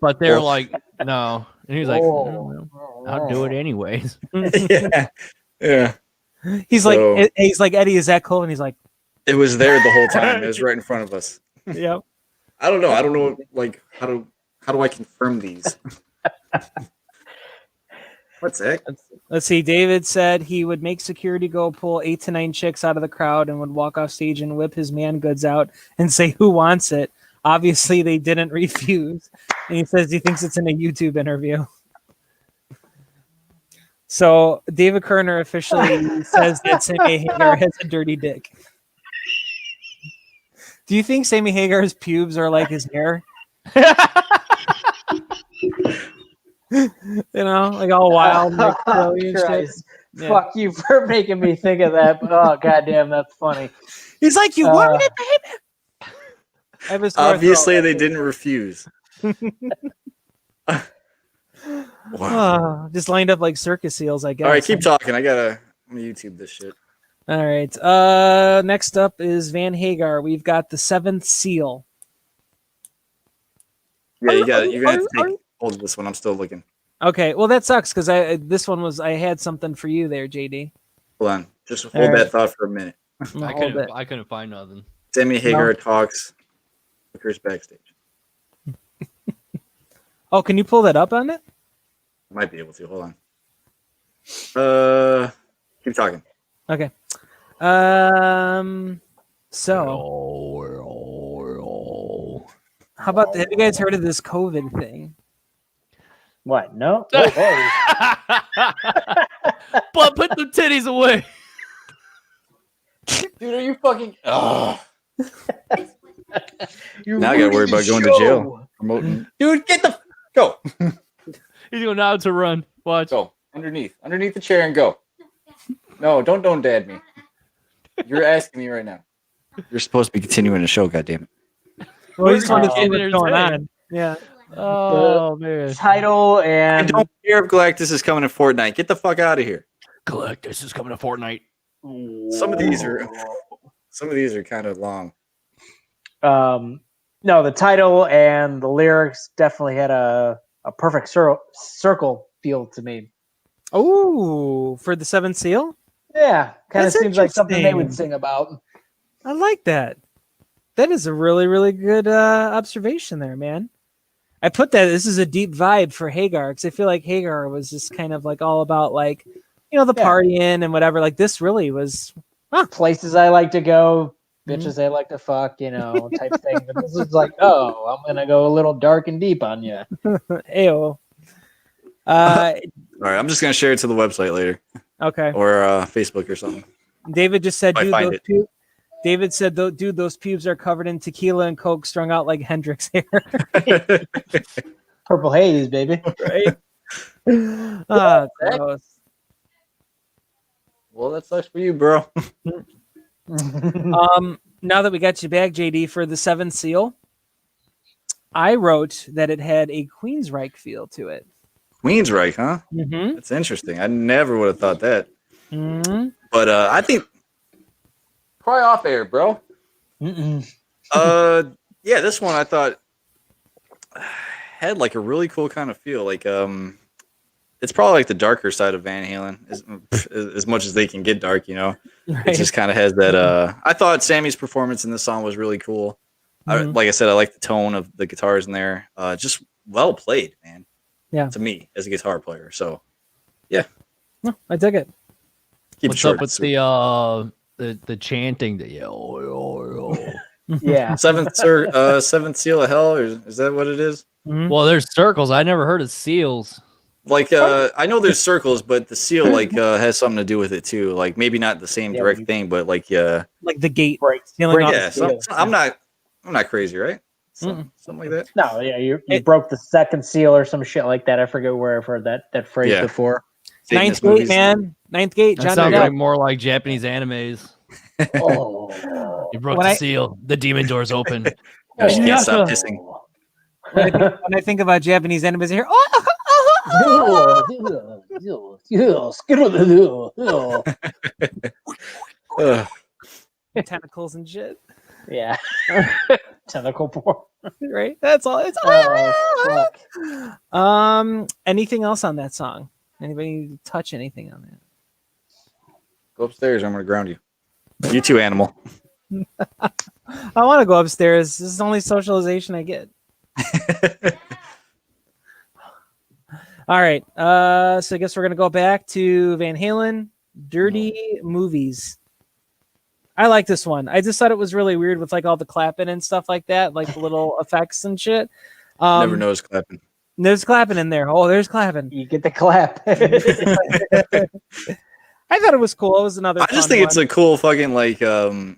but they're Well- like, no, and he's like, I'll do it anyways. yeah. He's So- like Eddie, is that cool? And he's like, It was there the whole time. It was right in front of us. yeah. I don't know. Like how do I confirm these? What's that? Let's see. David said he would make security go pull 8 to 9 chicks out of the crowd and would walk off stage and whip his man goods out and say, "Who wants it?" Obviously, they didn't refuse. And he says he thinks it's in a YouTube interview. So David Kerner officially says that Sammy Hagar has a dirty dick. Do you think Sammy Hagar's pubes are like his hair? You know, like all wild, like curly and shit. Christ. Yeah. Fuck you for making me think of that. But, oh goddamn, that's funny. He's like, "You want it, baby?" I have a sore Obviously, throat. they didn't refuse. Wow. Just lined up like circus seals, I guess. All right, keep talking. I'm gonna YouTube this shit. All right. Next up is Van Hagar. We've got the 7th Seal. Yeah, you got it. You're gonna have to take hold of this one. I'm still looking. Okay. Well, that sucks because I had something for you there, JD. Hold on. Just hold All right. that thought for a minute. I couldn't find nothing. Sammy Hagar talks. Hookers backstage. Oh, can you pull that up on it? Might be able to. Hold on. Keep talking. Okay. So how about have you guys heard of this COVID thing? What? No? Oh, But put the titties away. Dude, are you fucking? Oh. you Now I gotta worry ruined about the going to show. jail. Promoting. Dude, get the go. He's going out to run. Watch. Go underneath the chair and go. No, don't dad me. You're asking me right now. You're supposed to be continuing the show. Goddamn it. Well, we just want to Oh, see what's going entertained. on. Yeah. Oh man. Title I and don't care if Galactus is coming in Fortnite. Get the fuck out of here. Galactus is coming to Fortnite. Some of these are kind of long. No, the title and the lyrics definitely had a perfect circle feel to me. Oh, for the 7th Seal? Yeah, kind of That's seems like something they would interesting. sing about. I like that. That is a really, really good observation there, man. I put that. This is a deep vibe for Hagar because I feel like Hagar was just kind of like all about like, you know, the Yeah. partying and whatever. Like this really was. Places I like to go, Mhm. bitches I like to fuck, you know, type thing. But this is like, oh, I'm gonna go a little dark and deep on you. Ayo. All right, I'm just gonna share it to the website later Okay. or Facebook or something. David just said, If I dude, find those it. pubes. David said, dude, those pubes are covered in tequila and coke, strung out like Hendrix hair. Purple haze, baby. Right? Ah, gross. Well, that sucks for you, bro. Now that we got you back, JD, for the Seventh Seal, I wrote that it had a Queensryche feel to it. Queensryche, huh? Mm-hmm. That's interesting. I never would have thought that. Mm-hmm. But I think cry off air, bro. Yeah, this one I thought had like a really cool kind of feel. Like it's probably like the darker side of Van Halen, as much as they can get dark, you know. Right. It just kind of has that. I thought Sammy's performance in this song was really cool. Like I said, I like the tone of the guitars in there. Just well played, man. Yeah. To me, as a guitar player. So, No, I dig it. keep What's it short. up with the chanting? The yo. Yeah. Seventh seal of hell, or is that what it is? Mhm. Well, there's circles. I never heard of seals. Like I know there's circles, but the seal like has something to do with it too. Like maybe not the same Yeah, direct you- thing, but like Like the gate. Break. Sealing break off yeah. the So, seal. I'm not crazy, right? Something like that. No, yeah, you It- broke the second seal or some shit like that. I forget where I've heard that phrase Yeah. before. Ninth Satanist gate, movies. man. Ninth gate. That John sounds Depp. like more like Japanese animes. Oh. You broke When the I- seal. The demon door's open. You just can't Oh. stop pissing. When I think about Japanese enemies here, Ugh. tentacles and shit. Yeah. Tentacle porn. Right? That's all. It's Oh, fuck. Anything else on that song? Anybody touch anything on that? Go upstairs. I'm gonna ground you. You too, animal. I want to go upstairs. This is the only socialization I get. All right. So I guess we're gonna go back to Van Halen. Dirty Movies. I like this one. I just thought it was really weird with like all the clapping and stuff like that, like the little effects and shit. Never noticed clapping. There's clapping in there. Oh, there's clapping. You get the clap. I thought it was cool. It was another. I just fun think it's one. a cool fucking like a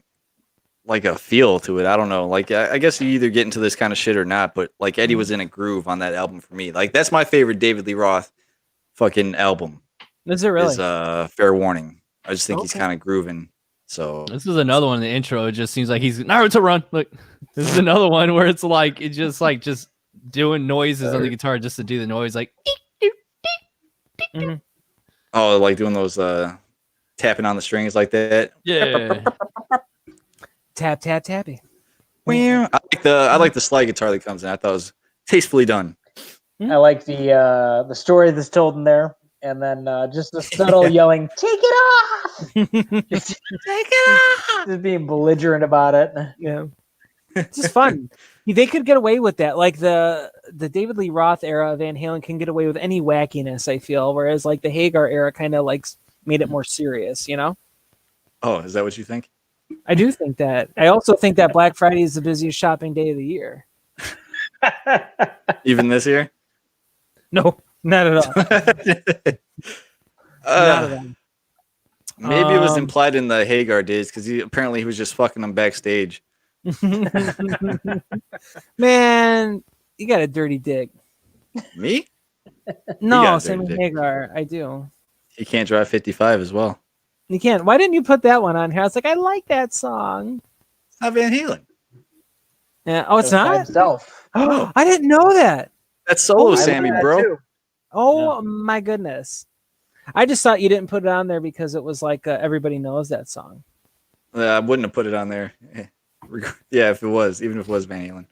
feel to it. I don't know. Like I guess you either get into this kind of shit or not. But like Eddie was in a groove on that album for me. Like that's my favorite David Lee Roth fucking album. Is it really? Is Fair Warning. I just think he's Okay. kind of grooving. So This is another one in the intro. It just seems like he's Naruto run. Look, this is another one where it's like it's just doing noises on the guitar just to do the noise. Like Mhm. oh, like doing those tapping on the strings like that. yeah, Tap tap tappy. I like the slide guitar that comes in. I thought it was tastefully done. I like the story that's told in there, and then just the subtle yelling, "Take it off!" Just, take it off! Just being belligerent about it. Yeah. It's just fun. They could get away with that. Like the David Lee Roth era of Van Halen can get away with any wackiness, I feel, whereas like the Hagar era kind of like made it more serious, you know? Oh, is that what you think? I do think that. I also think that Black Friday is the busiest shopping day of the year. Even this year? No, not at all. Not at all. Maybe it was Um, implied in the Hagar days because apparently he was just fucking them backstage. Man, you got a dirty dick. Me? No, got a same dirty with dick. Hagar. I do. He can't drive 55 as well. You can't. Why didn't you put that one on here? I was like, I like that song. It's not Van Halen. Yeah. Oh, it's By not? himself. Oh, I didn't know that. That's solo Oh, Sammy, that bro. too. Oh my goodness. I just thought you didn't put it on there because it was like everybody knows that song. I wouldn't have put it on there. Yeah, if it was, even if it was Van Halen.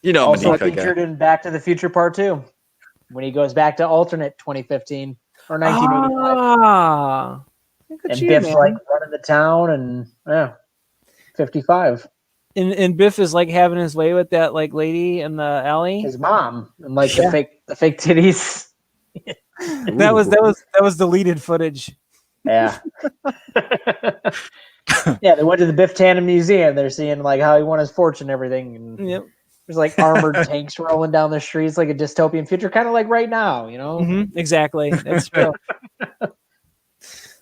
You know, I'm a Also deep cut featured guy. in Back to the Future Part 2 when he goes back to alternate 2015 or 1985. Ah, look at And you, Biff's man. like running the town and 55. And Biff is like having his way with that like lady in the alley. His mom and like Yeah. the fake titties. That was deleted footage. Yeah. Yeah, they went to the Biff Tannen Museum. They're seeing like how he won his fortune and everything. And Yep. there's like armored tanks rolling down the streets like a dystopian future, kind of like right now, you know? Mhm, exactly. That's true.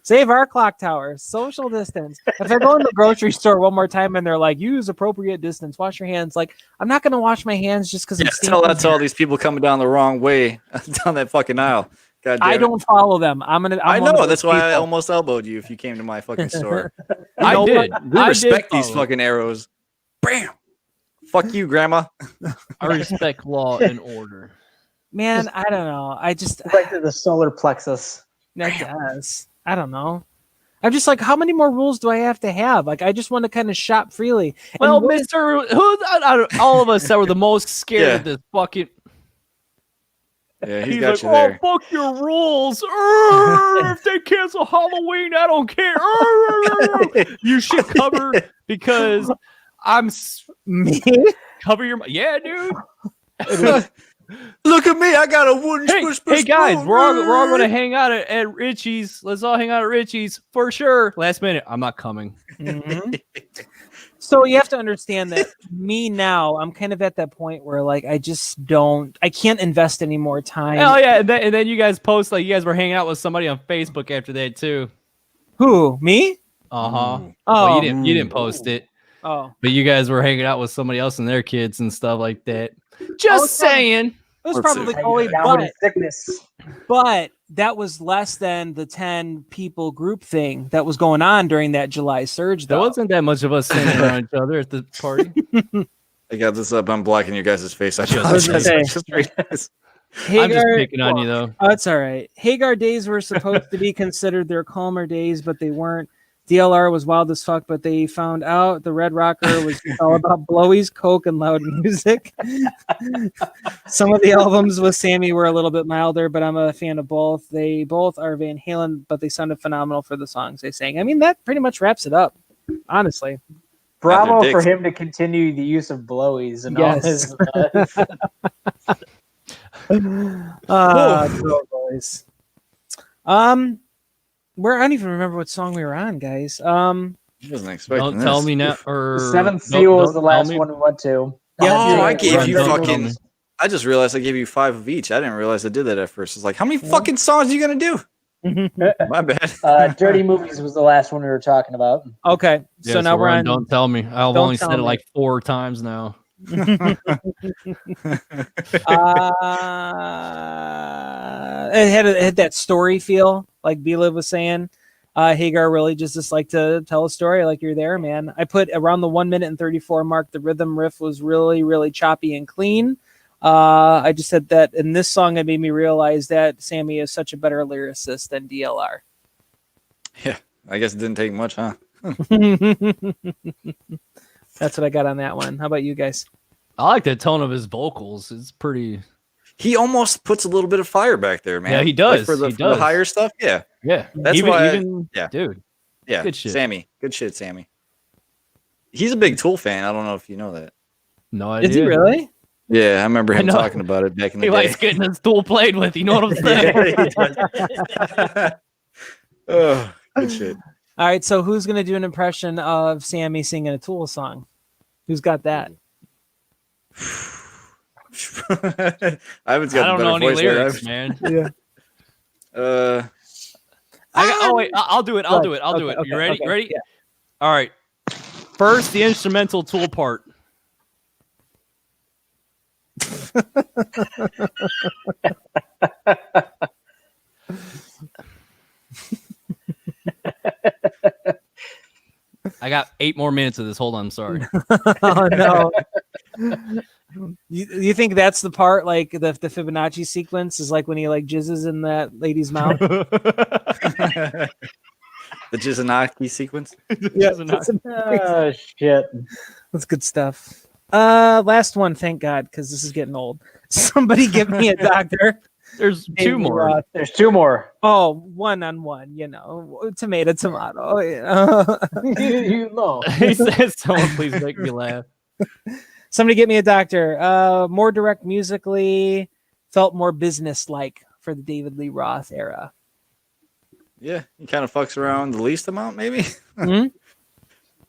Save our clock tower. Social distance. If I go in the grocery store one more time and they're like, use appropriate distance, wash your hands. Like, I'm not going to wash my hands just because Yeah, tell that to all these people coming down the wrong way down that fucking aisle. God damn I it. don't follow them. I'm one know. of those That's why I people. almost elbowed you if you came to my fucking store. I know did. what? We I respect did these follow. fucking arrows. Bam. Fuck you, Grandma. I respect law and order. Man, I don't know. I just Right to the solar plexus. I guess. I don't know. I'm just like, how many more rules do I have to have? Like, I just want to kind of shop freely. And Well, what is- Mister, out of all of us that were the most scared Yeah. of this fucking. Yeah, he's He's got like, you oh, there. fuck your rules. If they cancel Halloween, I don't care. You should cover because me? cover your. Yeah, dude. Look at me. I got a wooden Hey guys, we're all going to hang out at Richie's. Let's all hang out at Richie's for sure. Last minute, I'm not coming. Mhm. So you have to understand that me now, I'm kind of at that point where like I can't invest any more time. Hell yeah, and then you guys post like you guys were hanging out with somebody on Facebook after that too. Who? Me? Uh huh. Oh, Well, you didn't post it, oh. but you guys were hanging out with somebody else and their kids and stuff like that. Just saying. It was Let's probably see. Chloe, Down with sickness. but that was less than the 10 people group thing that was going on during that July surge. There Though. wasn't that much of us standing around each other at the party. I got this up. I'm blocking your guys' face. I was gonna say. just realized. I'm just picking on you though. Oh, it's all right. Hagar days were supposed to be considered their calmer days, but they weren't. DLR was wild as fuck, but they found out the Red Rocker was all about blowies, coke, and loud music. Some of the albums with Sammy were a little bit milder, but I'm a fan of both. They both are Van Halen, but they sounded phenomenal for the songs they sang. I mean, that pretty much wraps it up, honestly. Bravo Dicks. for him to continue the use of blowies and all Yes. his. Girl boys. Where I don't even remember what song we were on, guys. I wasn't expecting Don't this. tell me now. Or The Seventh don't- Seal was don't the last tell me. one we went to. Yeah, Oh, I gave you Don't tell fucking. me. I just realized I gave you 5 of each. I didn't realize I did that at first. It's like, how many fucking songs are you gonna do? My bad. Dirty Movies was the last one we were talking about. Okay, Yeah, so now we're on. Don't tell me. I've Don't only Tell said it Me. like 4 times now. It had that story feel, like B-Liv was saying. Hagar really just like to tell a story like you're there, man. I put around the 1 minute and 34 mark. The rhythm riff was really, really choppy and clean. I just said that in this song, it made me realize that Sammy is such a better lyricist than DLR. Yeah, I guess it didn't take much, huh? That's what I got on that one. How about you guys? I like the tone of his vocals. It's pretty. He almost puts a little bit of fire back there, man. Yeah, he does. For the, He for the does. higher stuff, yeah. Yeah, That's why- yeah. dude. Yeah, Good shit. Sammy. Good shit, Sammy. He's a big Tool fan. I don't know if you know that. No idea. Is he really? Yeah, I remember him know. talking about it back in the He day. likes getting his tool played with. You know what I'm saying? Oh, good shit. All right, so who's going to do an impression of Sammy singing a Tool song? Who's got that? I haven't got I don't a know better any voice there. lyrics, man. Yeah. I'll do it. I'll do it. I'll do it. Okay, You ready? okay, You ready? yeah. All right. First, the instrumental Tool part. I got 8 more minutes of this. Hold on. I'm sorry. Oh no. You think that's the part, like the Fibonacci sequence is like when he like jizzes in that lady's mouth? The Jizanaki sequence. Yeah, Oh shit! that's good stuff. Last one, thank God, because this is getting old. Somebody give me a doctor. There's 2 more. There's 2 more. Oh, 1-on-1, you know, tomato. You know. you know. He says, "Someone please make me laugh." Somebody get me a doctor. More direct musically, felt more business-like for the David Lee Roth era. Yeah, he kind of fucks around the least amount, maybe. Mhm.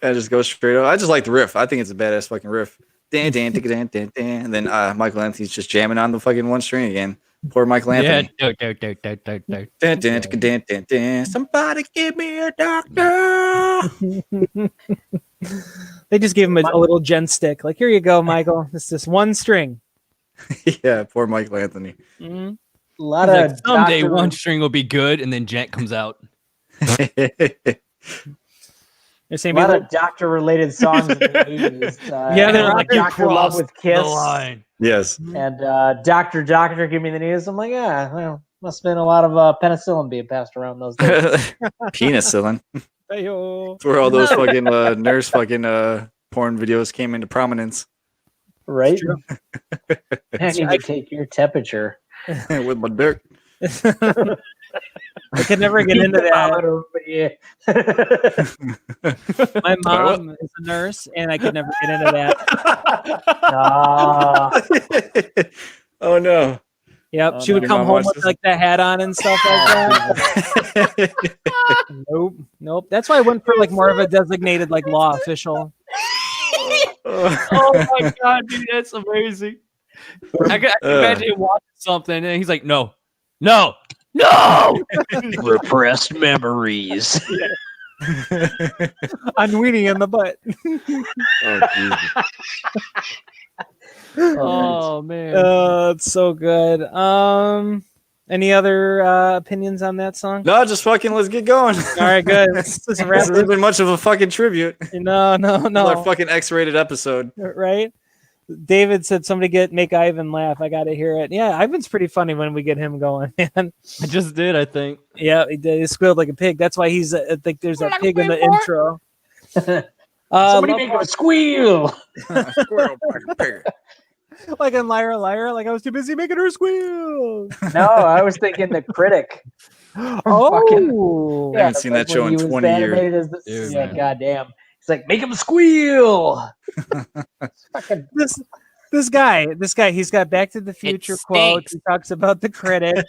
I just go straight up. I just like the riff. I think it's a badass fucking riff. Dan, dan, dan, dan, dan, dan. And then Michael Anthony's just jamming on the fucking one string again. Poor Michael Anthony. Yeah. Dan, dan, dan, dan, dan. Somebody give me a doctor. They just gave him a little gen stick. Like, here you go, Michael. It's this one string. Yeah, poor Michael Anthony. Mhm. lot He's of like, someday Dr. one string will be good, and then Jet comes out. There's A lot of doctor-related songs in the 80s. Yeah, they're like, out you Dr. Love crossed with the Kiss. line. Yes. And Doctor, give me the news. I'm like, yeah, well, must have been a lot of penicillin being passed around those days. Penicillin. Hey-o. That's where all those fucking nurse fucking porn videos came into prominence. Right? true. I need to take your temperature. With my dick. I could never get into that. My mom is a nurse, and I could never get into that. Oh no. Yep, Oh, she would your come mom home watched with this? like the hat on and stuff like that. Nope. That's why I went for like more of a designated like law official. Oh my god, dude, that's amazing. I can imagine him watching something, and he's like, no. Repressed memories. I'm weenie in the butt. Oh, Jesus. Oh man. It's so good. Any other opinions on that song? No, just fucking let's get going. All right, good. Let's This wrap hasn't been much of a fucking tribute. No. Our fucking X-rated episode. Right? David said somebody make Ivan laugh. I got to hear it. Yeah, Ivan's pretty funny when we get him going, man. I just did, I think. Yeah, he did. He squealed like a pig. That's why he's. I think there's a pig in the intro. Somebody make him squeal. Squirrel, pig. Like in Liar Liar, like I was too busy making her squeal. No, I was thinking the critic. Oh, I haven't seen that show in 20 years. Dude, Yeah, man. goddamn. He's like, make him squeal. Fucking this guy, he's got Back to the Future quotes. stinks. He talks about the critic.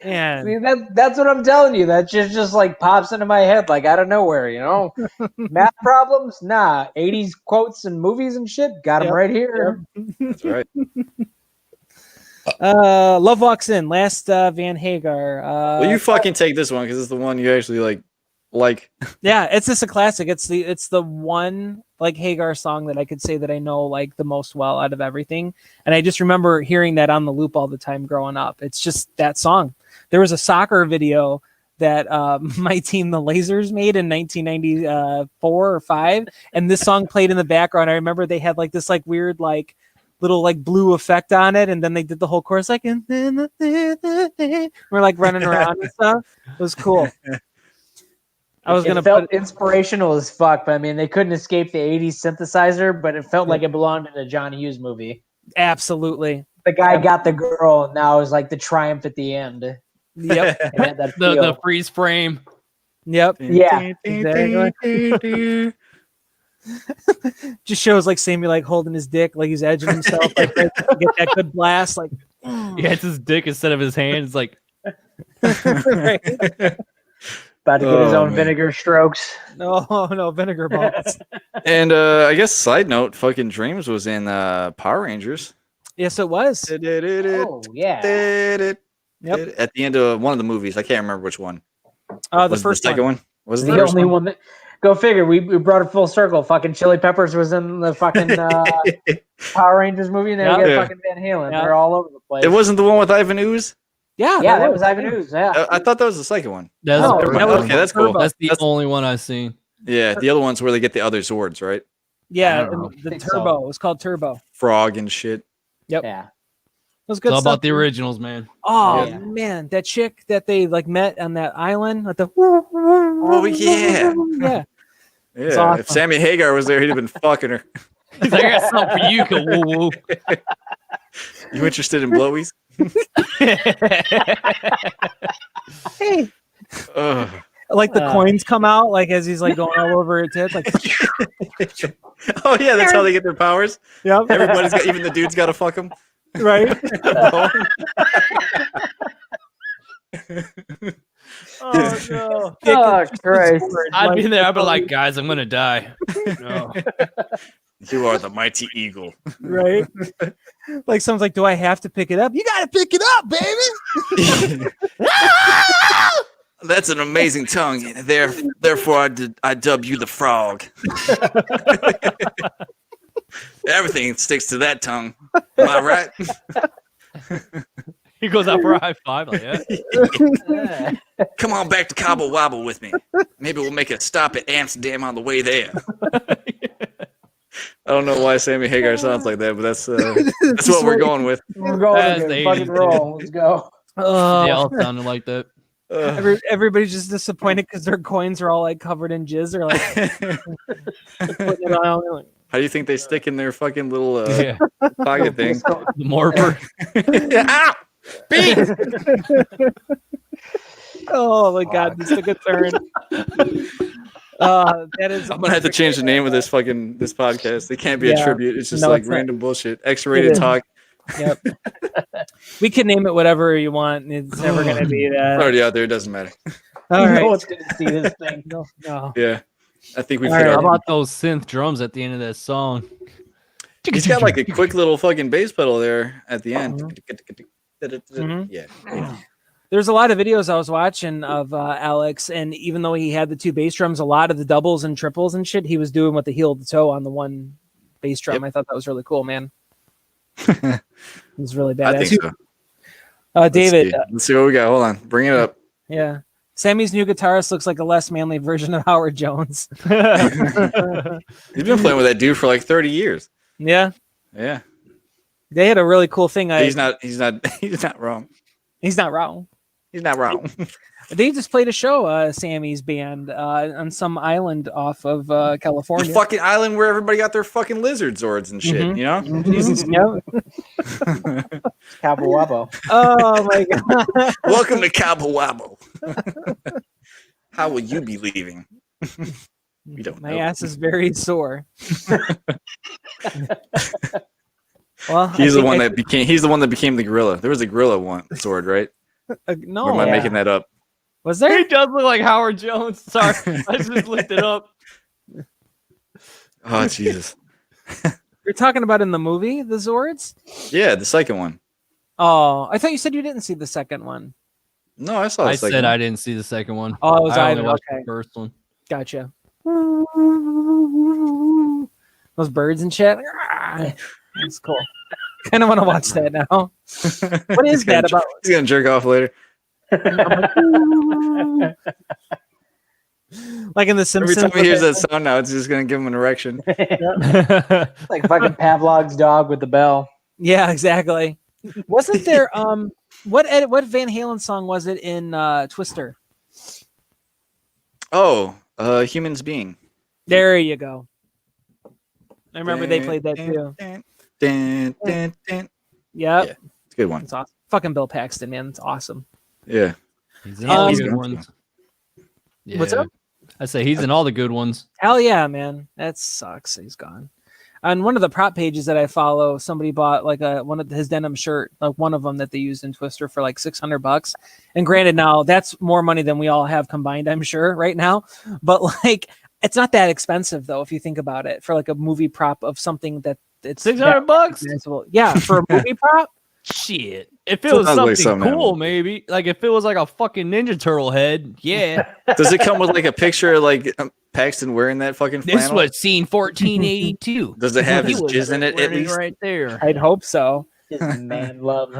And See, that's what I'm telling you. That just like pops into my head like out of nowhere, you know? Math problems? Nah. 80s quotes and movies and shit? Got them Yep. right here. That's right. Love Walks In, last Van Hagar. Well, you fucking take this one because it's the one you actually like. Yeah, it's just a classic. It's the one like Hagar song that I could say that I know like the most well out of everything. And I just remember hearing that on the loop all the time growing up. It's just that song. There was a soccer video that my team, the Lasers, made in 1994 or 5, and this song played in the background. I remember they had like this like weird like little like blue effect on it, and then they did the whole chorus like and then we're like running around and stuff. It was cool. I was gonna felt put inspirational as fuck, but I mean they couldn't escape the 80s synthesizer, but it felt like it belonged in a John Hughes movie. absolutely. The guy got the girl, and now it was like the triumph at the end. Yep. It had that The feel. freeze frame. Yep. Yeah. Exactly. Just shows like Sammy like holding his dick, like he's edging himself, like right to get that good blast, like Yeah, it's his dick instead of his hand. It's like, right? About to get his Oh, own man. vinegar strokes. No, vinegar balls. And I guess side note, fucking Dreams was in Power Rangers. Yes, it was. Oh yeah. Yep. At the end of one of the movies, I can't remember which one. The Was it first the second one? Was it the The first only one? one that go figure. We brought it full circle. Fucking Chili Peppers was in the fucking Power Rangers movie, and then we got Yeah. fucking Van Halen. Yeah. They're all over the place. It wasn't the one with Ivan Ooze? Yeah, Yeah, that was Ivan Ooze. Yeah. I thought that was the second one. that's, No, Never mind. that was Okay, that's cool. Turbo. that's the That's- only one I've seen. Yeah, the other one's where they get the other swords, right? Yeah, I don't know. the Think Turbo. so. It was called Turbo. Frog and shit. Yeah. It was It's good all stuff. about the originals, man. Oh Yeah. man, that chick that they like met on that island with the Oh, yeah. yeah. Yeah, awesome. if Sammy Hagar was there, he'd have been fucking her. He's like, I got something for you, woo woo. You interested in blowies? Hey, Ugh. like the coins come out like as he's like going all over her tits, like Oh yeah, that's how they get their powers. yep, Everybody's got, even the dude's got to fuck them. right. Oh no. Oh Christ. I'd be there. I'd be like, guys, I'm gonna die. No. You are the mighty eagle. Right? Like someone's like, do I have to pick it up? You gotta pick it up, baby. That's an amazing tongue. Therefore, I dub you the frog. Everything sticks to that tongue. Am I right? He goes out for a high five. Like, yeah. Come on back to Cabo Wabo with me. Maybe we'll make a stop at Amsterdam on the way there. I don't know why Sammy Hagar sounds like that, but that's what we're going with. We're going That's to the fucking 80s, roll. Let's go. They all sounded like that. Everybody's just disappointed because their coins are all like covered in jizz. They're like, putting it on, like, How do you think they stick in their fucking little Yeah. pocket thing? The morpher. Ow! Beat! oh my god, this took a turn. That is. I'm gonna have to change the name of this podcast. It can't be a Yeah. tribute. It's just No, like it's not. random bullshit. X-rated is. talk. Yep. We can name it whatever you want. And it's never gonna be It's that. already out there. It doesn't matter. All You know right. what's gonna see this thing. No. Yeah, I think we've All hit right. How our. about those synth drums at the end of that song? He's got like a quick little fucking bass pedal there at the end. Mhm. Yeah. There's a lot of videos I was watching of Alex, and even though he had the two bass drums, a lot of the doubles and triples and shit he was doing with the heel to toe on the one bass drum. Yep. I thought that was really cool, man. It was really badass. I think so. David, Let's see what we got. Hold on. Bring it up. yeah. Sammy's new guitarist looks like a less manly version of Howard Jones. He's been playing with that dude for like 30 years. Yeah. Yeah. They had a really cool thing. He's not wrong. He's not wrong. He's not wrong. They just played a show, Sammy's band, on some island off of The California. fucking island where everybody got their fucking lizard zords and shit, Mhm. you know? Yep. Cabo Wabo. Oh my god. Welcome to Cabo Wabo. How will you be leaving? We don't My know. ass is very sore. Well, He's the one that became the gorilla. There was a gorilla one sword, right? no. Or am I yeah. making that up? Was there? He does look like Howard Jones. Sorry, I just looked it up. Oh Jesus. You're talking about in the movie, the Zords? Yeah, the second one. Oh, I thought you said you didn't see the second one. No, I saw the I second said one. I didn't see the second one. Oh, it was I only either. watched Okay, the first one. gotcha. Those birds and shit. That's cool. Kind of want to watch that now. What is that about? He's gonna jerk off later. Like in The Every Simpsons. time he hears that sound now, it's just gonna give him an erection. Like fucking Pavlov's dog with the bell. Yeah, exactly. Wasn't there what Van Halen song was it in Twister? Oh, humans being. There you go. I remember they played that too. Yep. Yep. Yeah. It's a good one. It's awesome. Fucking Bill Paxton, man. It's awesome. Yeah. He's in all the He's good good. ones. What's Yeah. up? I say he's in all the good ones. Hell yeah, man. That sucks. He's gone. On one of the prop pages that I follow, somebody bought like one of his denim shirt, like one of them that they used in Twister for like $600. And granted, now that's more money than we all have combined, I'm sure, right now. But like, it's not that expensive though, if you think about it, for like a movie prop of something that it's $600. recognizable. Yeah, for a movie prop. Shit. If it was Sounds like something something cool, else. maybe. Like if it was like a fucking Ninja Turtle head, yeah. Does it come with like a picture of like Paxton wearing that fucking flannel? This was scene 1482. Does it have He his was jizz in it at wearing least? right there. I'd hope so. His man love.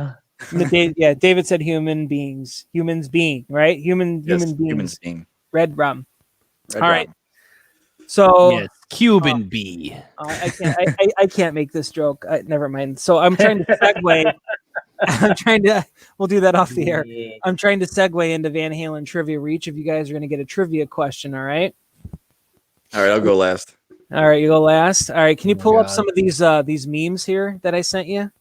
Yeah, David said human beings. Humans being, right? Human Yes, beings. humans being. Red rum. Red All right. Robin. So Yes, Cuban bee. I can't. I can't make this joke. Never mind. So I'm trying to segue. We'll do that off the air. Yeah. I'm trying to segue into Van Halen trivia. Where each of you guys are going to get a trivia question. All right. All right, I'll go last. All right. You go last. All right. Can you Oh my pull up God. some of these memes here that I sent you,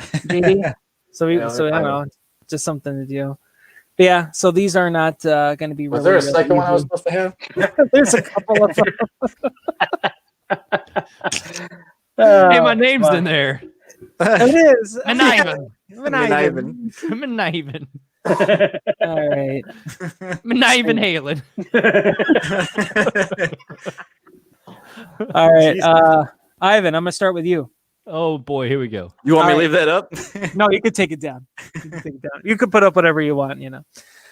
JD? So Yeah, I don't know, just something to do. But yeah. So these are not going to be. Was really, there a second one I was easy. supposed to have? There's a couple of them. Hey, my name's in there. It is. Manivan. Manivan. Manivan. All right. Manivan Halen. All right. Ivan, I'm going to start with you. Oh boy, here we go. You want me All to leave that up? No, you could take it down. You could put up whatever you want, And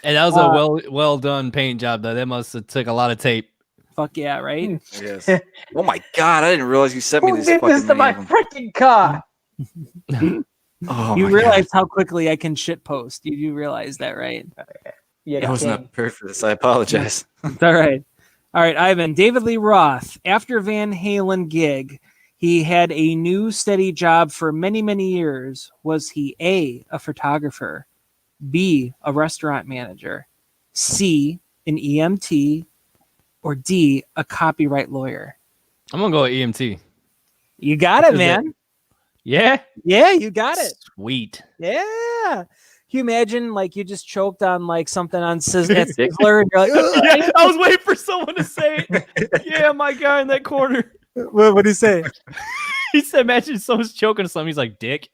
that was a well done paint job though. That must have took a lot of tape. Fuck yeah, right? Yes. Oh my god, I didn't realize you sent me Who this did fucking this to my many of them. freaking car? Oh, You my realize God. how quickly I can shit post. You do realize that, right? Yeah, I was not prepared for this. I apologize. It's all right. All right, Ivan. David Lee Roth. After Van Halen gig, he had a new steady job for many, many years. Was he a photographer, B, a restaurant manager, C, an EMT, or D, a copyright lawyer? I'm gonna go with EMT. You got it, Is that- man. Yeah. Yeah, you got it. Sweet. Yeah. Can you imagine, like, you just choked on like something on at Dick. Sizzler, and you're like, "Ugh." Yeah, I was waiting for someone to say it. Yeah, my guy in that corner. What do you say? He said, imagine someone's choking on something. He's like, dick.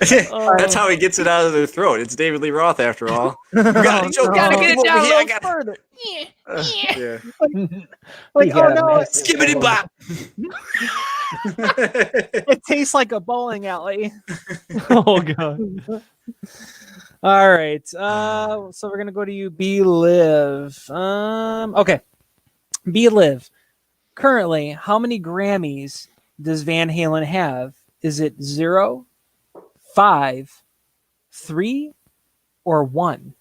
That's how he gets it out of their throat. It's David Lee Roth, after all. You got it, Joe. no. Gotta get it down Over a here, I little got further. Yeah. Like, He's oh got a no, massive Skibbity bop. it tastes like a bowling alley. Oh, God. All right. So we're gonna go to you, B Liv. Okay. B Liv. Currently, how many Grammys does Van Halen have? Is it 0, 5, 3, or 1?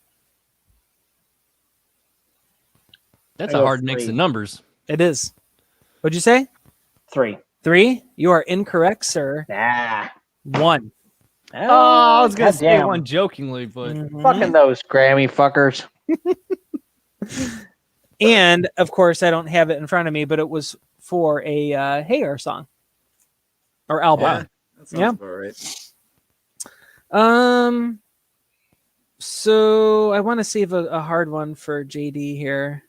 That's I a go hard mix 3. of numbers. It is. What'd you say? 3. 3? You are incorrect, sir. Nah. 1. Oh, I was going to say Goddamn. one jokingly, but Mhm. Fucking those Grammy fuckers. And of course, I don't have it in front of me, but it was for a Hagar song or album. Yeah, that sounds Yeah. about right. So I want to save a hard one for JD here.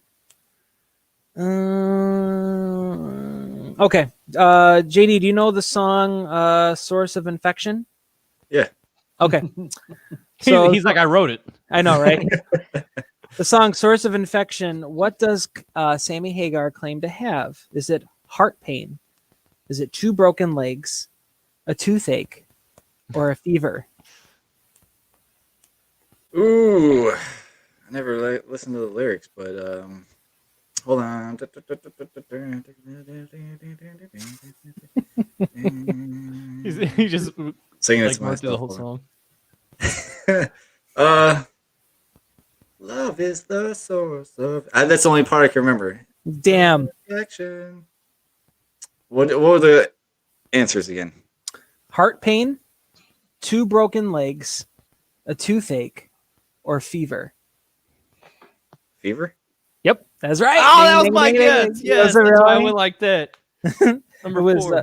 Okay. JD, do you know the song "Source of Infection"? Yeah. Okay. So he's like, I wrote it. I know, right? The song "Source of Infection." What does Sammy Hagar claim to have? Is it heart pain? Is it 2 broken legs, a toothache, or a fever? Ooh, I never listened to the lyrics, but hold on. He just Singing it like to wrote through the myself. whole song. Love is the source of. That's the only part I can remember. Damn. Action. What were the answers again? Heart pain, 2 broken legs, a toothache, or fever? Fever? Yep, that's right. Oh, that was Ding, my ding, ding, guess. ding. Yes, Was it that's why I really? went like that. Number It was, 4.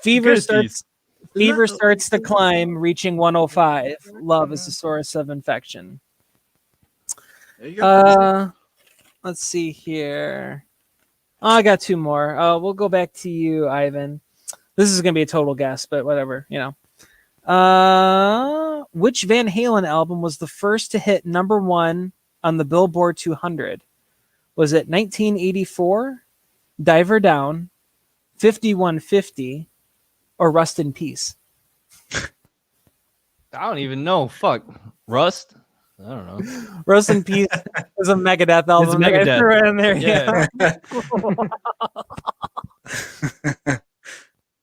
Fever Good starts. Fever starts to climb, reaching 105. Love is the source of infection. There you go. Let's see here. Oh, I got 2 more. We'll go back to you, Ivan. This is gonna be a total guess, but whatever, you know. Which Van Halen album was the first to hit #1 on the Billboard 200? Was it 1984, Diver Down, 5150, or Rust in Peace? I don't even know. Fuck. Rust? I don't know. Rust in Peace is a Megadeth album. I Megadeth. threw it in there. Yeah.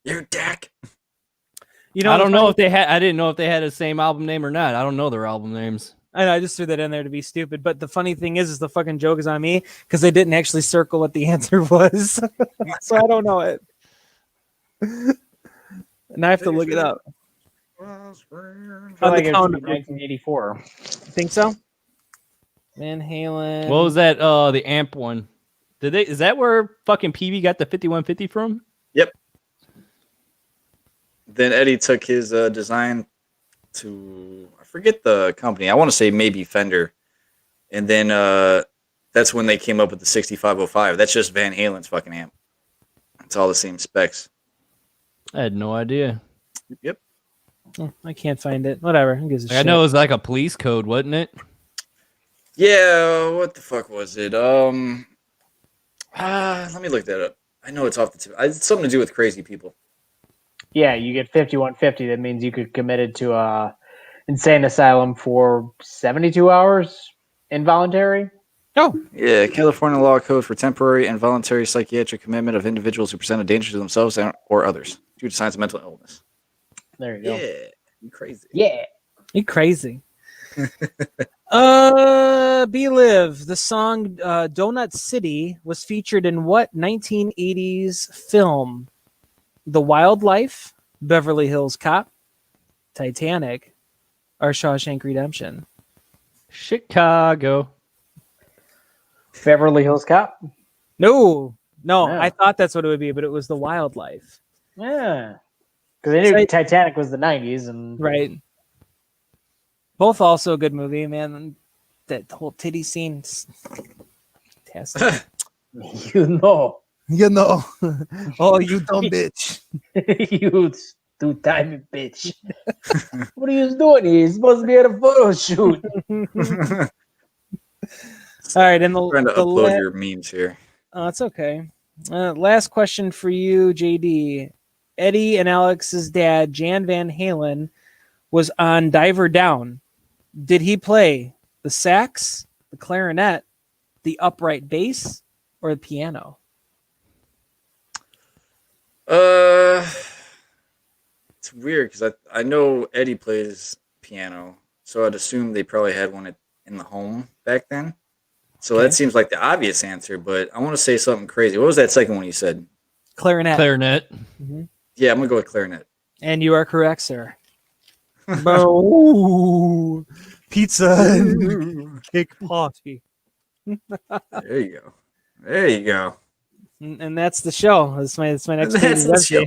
You dick. You know, I don't know if they had. I didn't know if they had the same album name or not. I don't know their album names. I know, I just threw that in there to be stupid. But the funny thing is the fucking joke is on me because they didn't actually circle what the answer was. So I don't know it. And I have to look it up. I feel On like the it count was of 1984. Think so? Van Halen. What was that? The amp one. Did they? Is that where fucking PV got the 5150 from? Yep. Then Eddie took his design to, I forget the company. I want to say maybe Fender. And then that's when they came up with the 6505. That's just Van Halen's fucking amp. It's all the same specs. I had no idea. Yep. Oh, I can't find it. Whatever. Who gives a Like, I shit? know it was like a police code, wasn't it? Yeah, what the fuck was it? Let me look that up. I know it's off the tip. It's something to do with crazy people. Yeah, you get 5150. That means you could committed to a insane asylum for 72 hours involuntary. Oh, Yeah, California law code for temporary and voluntary psychiatric commitment of individuals who present a danger to themselves or others due to signs of mental illness. There you go. Yeah, you crazy. Yeah. You crazy. B-Liv, the song Donut City was featured in what 1980s film? The Wildlife, Beverly Hills Cop, Titanic, or Shawshank Redemption? Chicago. Beverly Hills Cop. No, Yeah. I thought that's what it would be, but it was The Wildlife. Yeah. Because I knew So- Titanic was the 90s, and Right. Both also a good movie, man. That whole titty scene, fantastic. you know, You know, oh, you dumb bitch. you two-timey bitch. What are you doing here? You're supposed to be at a photo shoot. All right, and Trying to upload your memes here. Oh, it's okay. Last question for you, JD. Eddie and Alex's dad, Jan Van Halen, was on Diver Down. Did he play the sax, the clarinet, the upright bass, or the piano? It's weird because I know Eddie plays piano, so I'd assume they probably had one in the home back then. So Okay. that seems like the obvious answer, but I want to say something crazy. What was that second one you said? Clarinet. Clarinet. Yeah, I'm gonna go with clarinet. And you are correct, sir. Ooh, pizza and cake party. There you go. There you go. And that's the show. That's my next That's page. the show.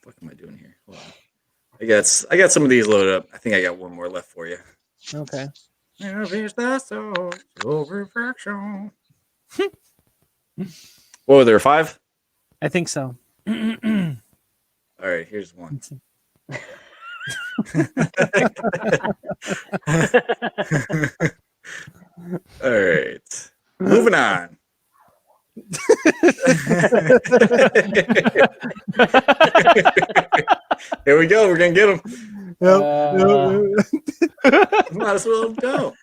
What am I doing here? Hold on. I got some of these loaded up. I think I got one more left for you. Okay. What were there, 5? I think so. All right, here's one. All right, moving on. Here we go. We're gonna get them. Might as well go.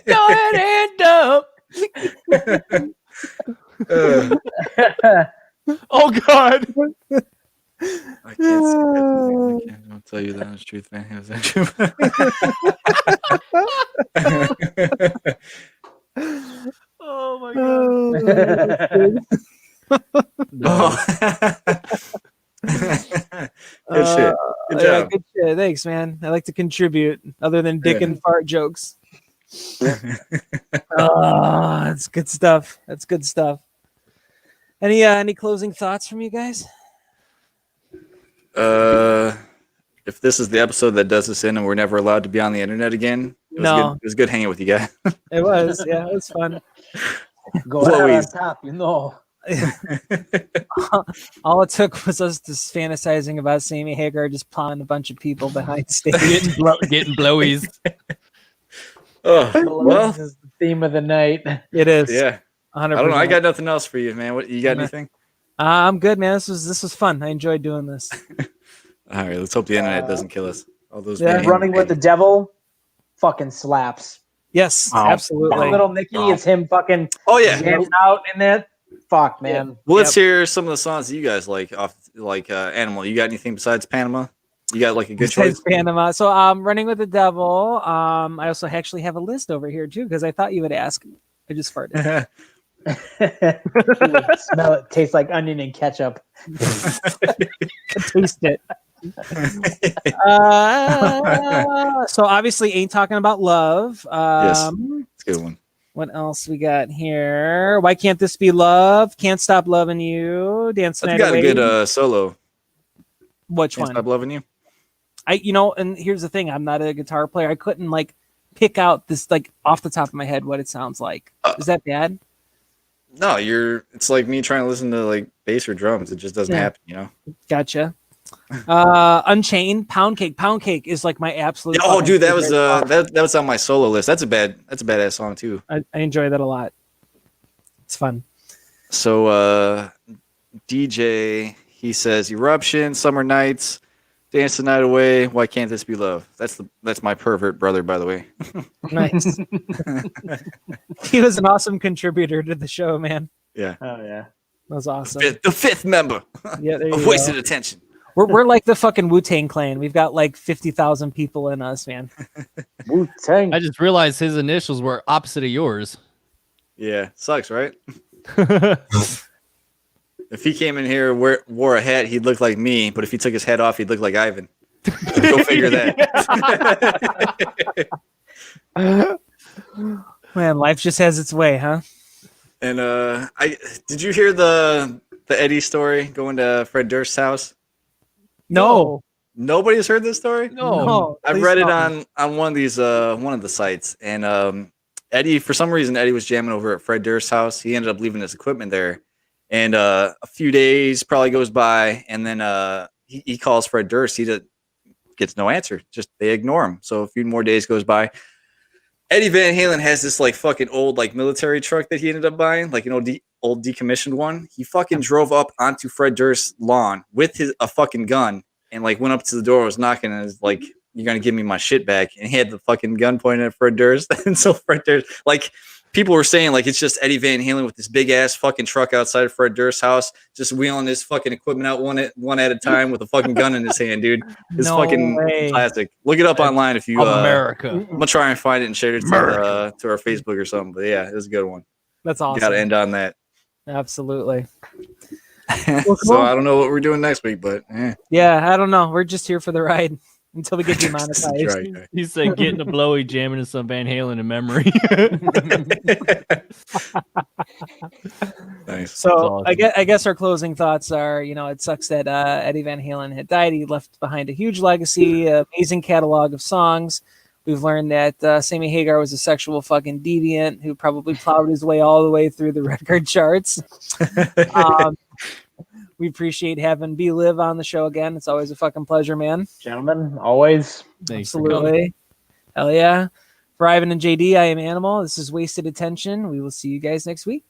Go ahead and dump. Oh God. I can't see that. I'll tell you that was truth, man. It was actually. Oh my Good shit. Good Yeah, job. good shit. Thanks, man. I like to contribute other than dick Yeah. and fart jokes. Oh, that's good stuff. That's good stuff. Any closing thoughts from you guys? If this is the episode that does us in and we're never allowed to be on the internet again, it was No. good. It was good hanging with you guys. It was, yeah, it was fun. Go out on Chloe's. top, you know. All it took was us just fantasizing about Sammy Hagar just plowing a bunch of people behind stage. Getting blowies. Oh, well, This is the theme of the night. It is. yeah. 100%. I don't know. I got nothing else for you, man. What you got? Nah. Anything? I'm good, man. This was fun. I enjoyed doing this. All right. Let's hope the internet doesn't kill us. All those. Yeah, man- Running with the Devil fucking slaps. Yes, Wow. absolutely. Little Nicky, it's him fucking Oh yeah. jamming out in that. Fuck, man. Well, let's hear some of the songs that you guys like off Animal. You got anything besides Panama? You got like a good choice? Besides Panama. So Running with the Devil. I also actually have a list over here too, because I thought you would ask. I just farted. Smell it. Tastes like onion and ketchup. Taste it. So obviously ain't talking about love. Yes. It's a good one. What else we got here? Why can't this be love? Can't stop loving you. Dance That's Night got a Away. good solo. Which Can't one? Stop Loving You. And here's the thing, I'm not a guitar player. I couldn't like pick out this like off the top of my head what it sounds like. Is that bad? No, it's like me trying to listen to like bass or drums. It just doesn't Yeah. happen, you know. Gotcha. Unchained, Pound Cake is like my absolute. Oh, fucking dude, that was favorite song. that was on my solo list. That's a badass song too. I enjoy that a lot. It's fun. So DJ, he says Eruption, Summer Nights, Dance the Night Away, Why Can't This Be Love? That's my pervert brother, by the way. Nice. He was an awesome contributor to the show, man. Yeah. Oh yeah. That was awesome. The fifth member Yeah, there you of go. Wasted Attention. We're like the fucking Wu-Tang Clan. We've got like 50,000 people in us, man. Wu-Tang. I just realized his initials were opposite of yours. Yeah, sucks, right? If he came in here wore a hat, he'd look like me. But if he took his hat off, he'd look like Ivan. Go figure that. Man, life just has its way, huh? And did you hear the Eddie story going to Fred Durst's house? No. Nobody's heard this story? No. I've Please read it tell me. on one of these one of the sites, and Eddie, for some reason, Eddie was jamming over at Fred Durst's house. He ended up leaving his equipment there, and a few days probably goes by, and then he calls Fred Durst. He gets no answer. Just they ignore him. So a few more days goes by. Eddie Van Halen has this like fucking old like military truck that he ended up buying, like an old decommissioned one. He fucking drove up onto Fred Durst's lawn with a fucking gun and like went up to the door, was knocking, and was like, "You're gonna give me my shit back." And he had the fucking gun pointed at Fred Durst. And so Fred Durst, like, people were saying like it's just Eddie Van Halen with this big ass fucking truck outside of Fred Durst's house, just wheeling his fucking equipment out one at a time with a fucking gun in his hand, dude. It's No fucking way. classic. Look it up online if you. America. I'm gonna try and find it and share it to our Facebook or something. But yeah, it was a good one. That's awesome. Got to end on that. Absolutely. So I don't know what we're doing next week, but Yeah, I don't know. We're just here for the ride until we get That's demonetized. right. He said getting a blowy, jamming to some Van Halen in memory. Nice. So awesome. I guess our closing thoughts are, it sucks that Eddie Van Halen had died. He left behind a huge legacy, amazing catalog of songs. We've learned that Sammy Hagar was a sexual fucking deviant who probably plowed his way all the way through the record charts. We appreciate having B Live on the show again. It's always a fucking pleasure, man. Gentlemen, always. Thanks for coming. Absolutely. Hell yeah. For Ivan and JD, I am Animal. This is Wasted Attention. We will see you guys next week.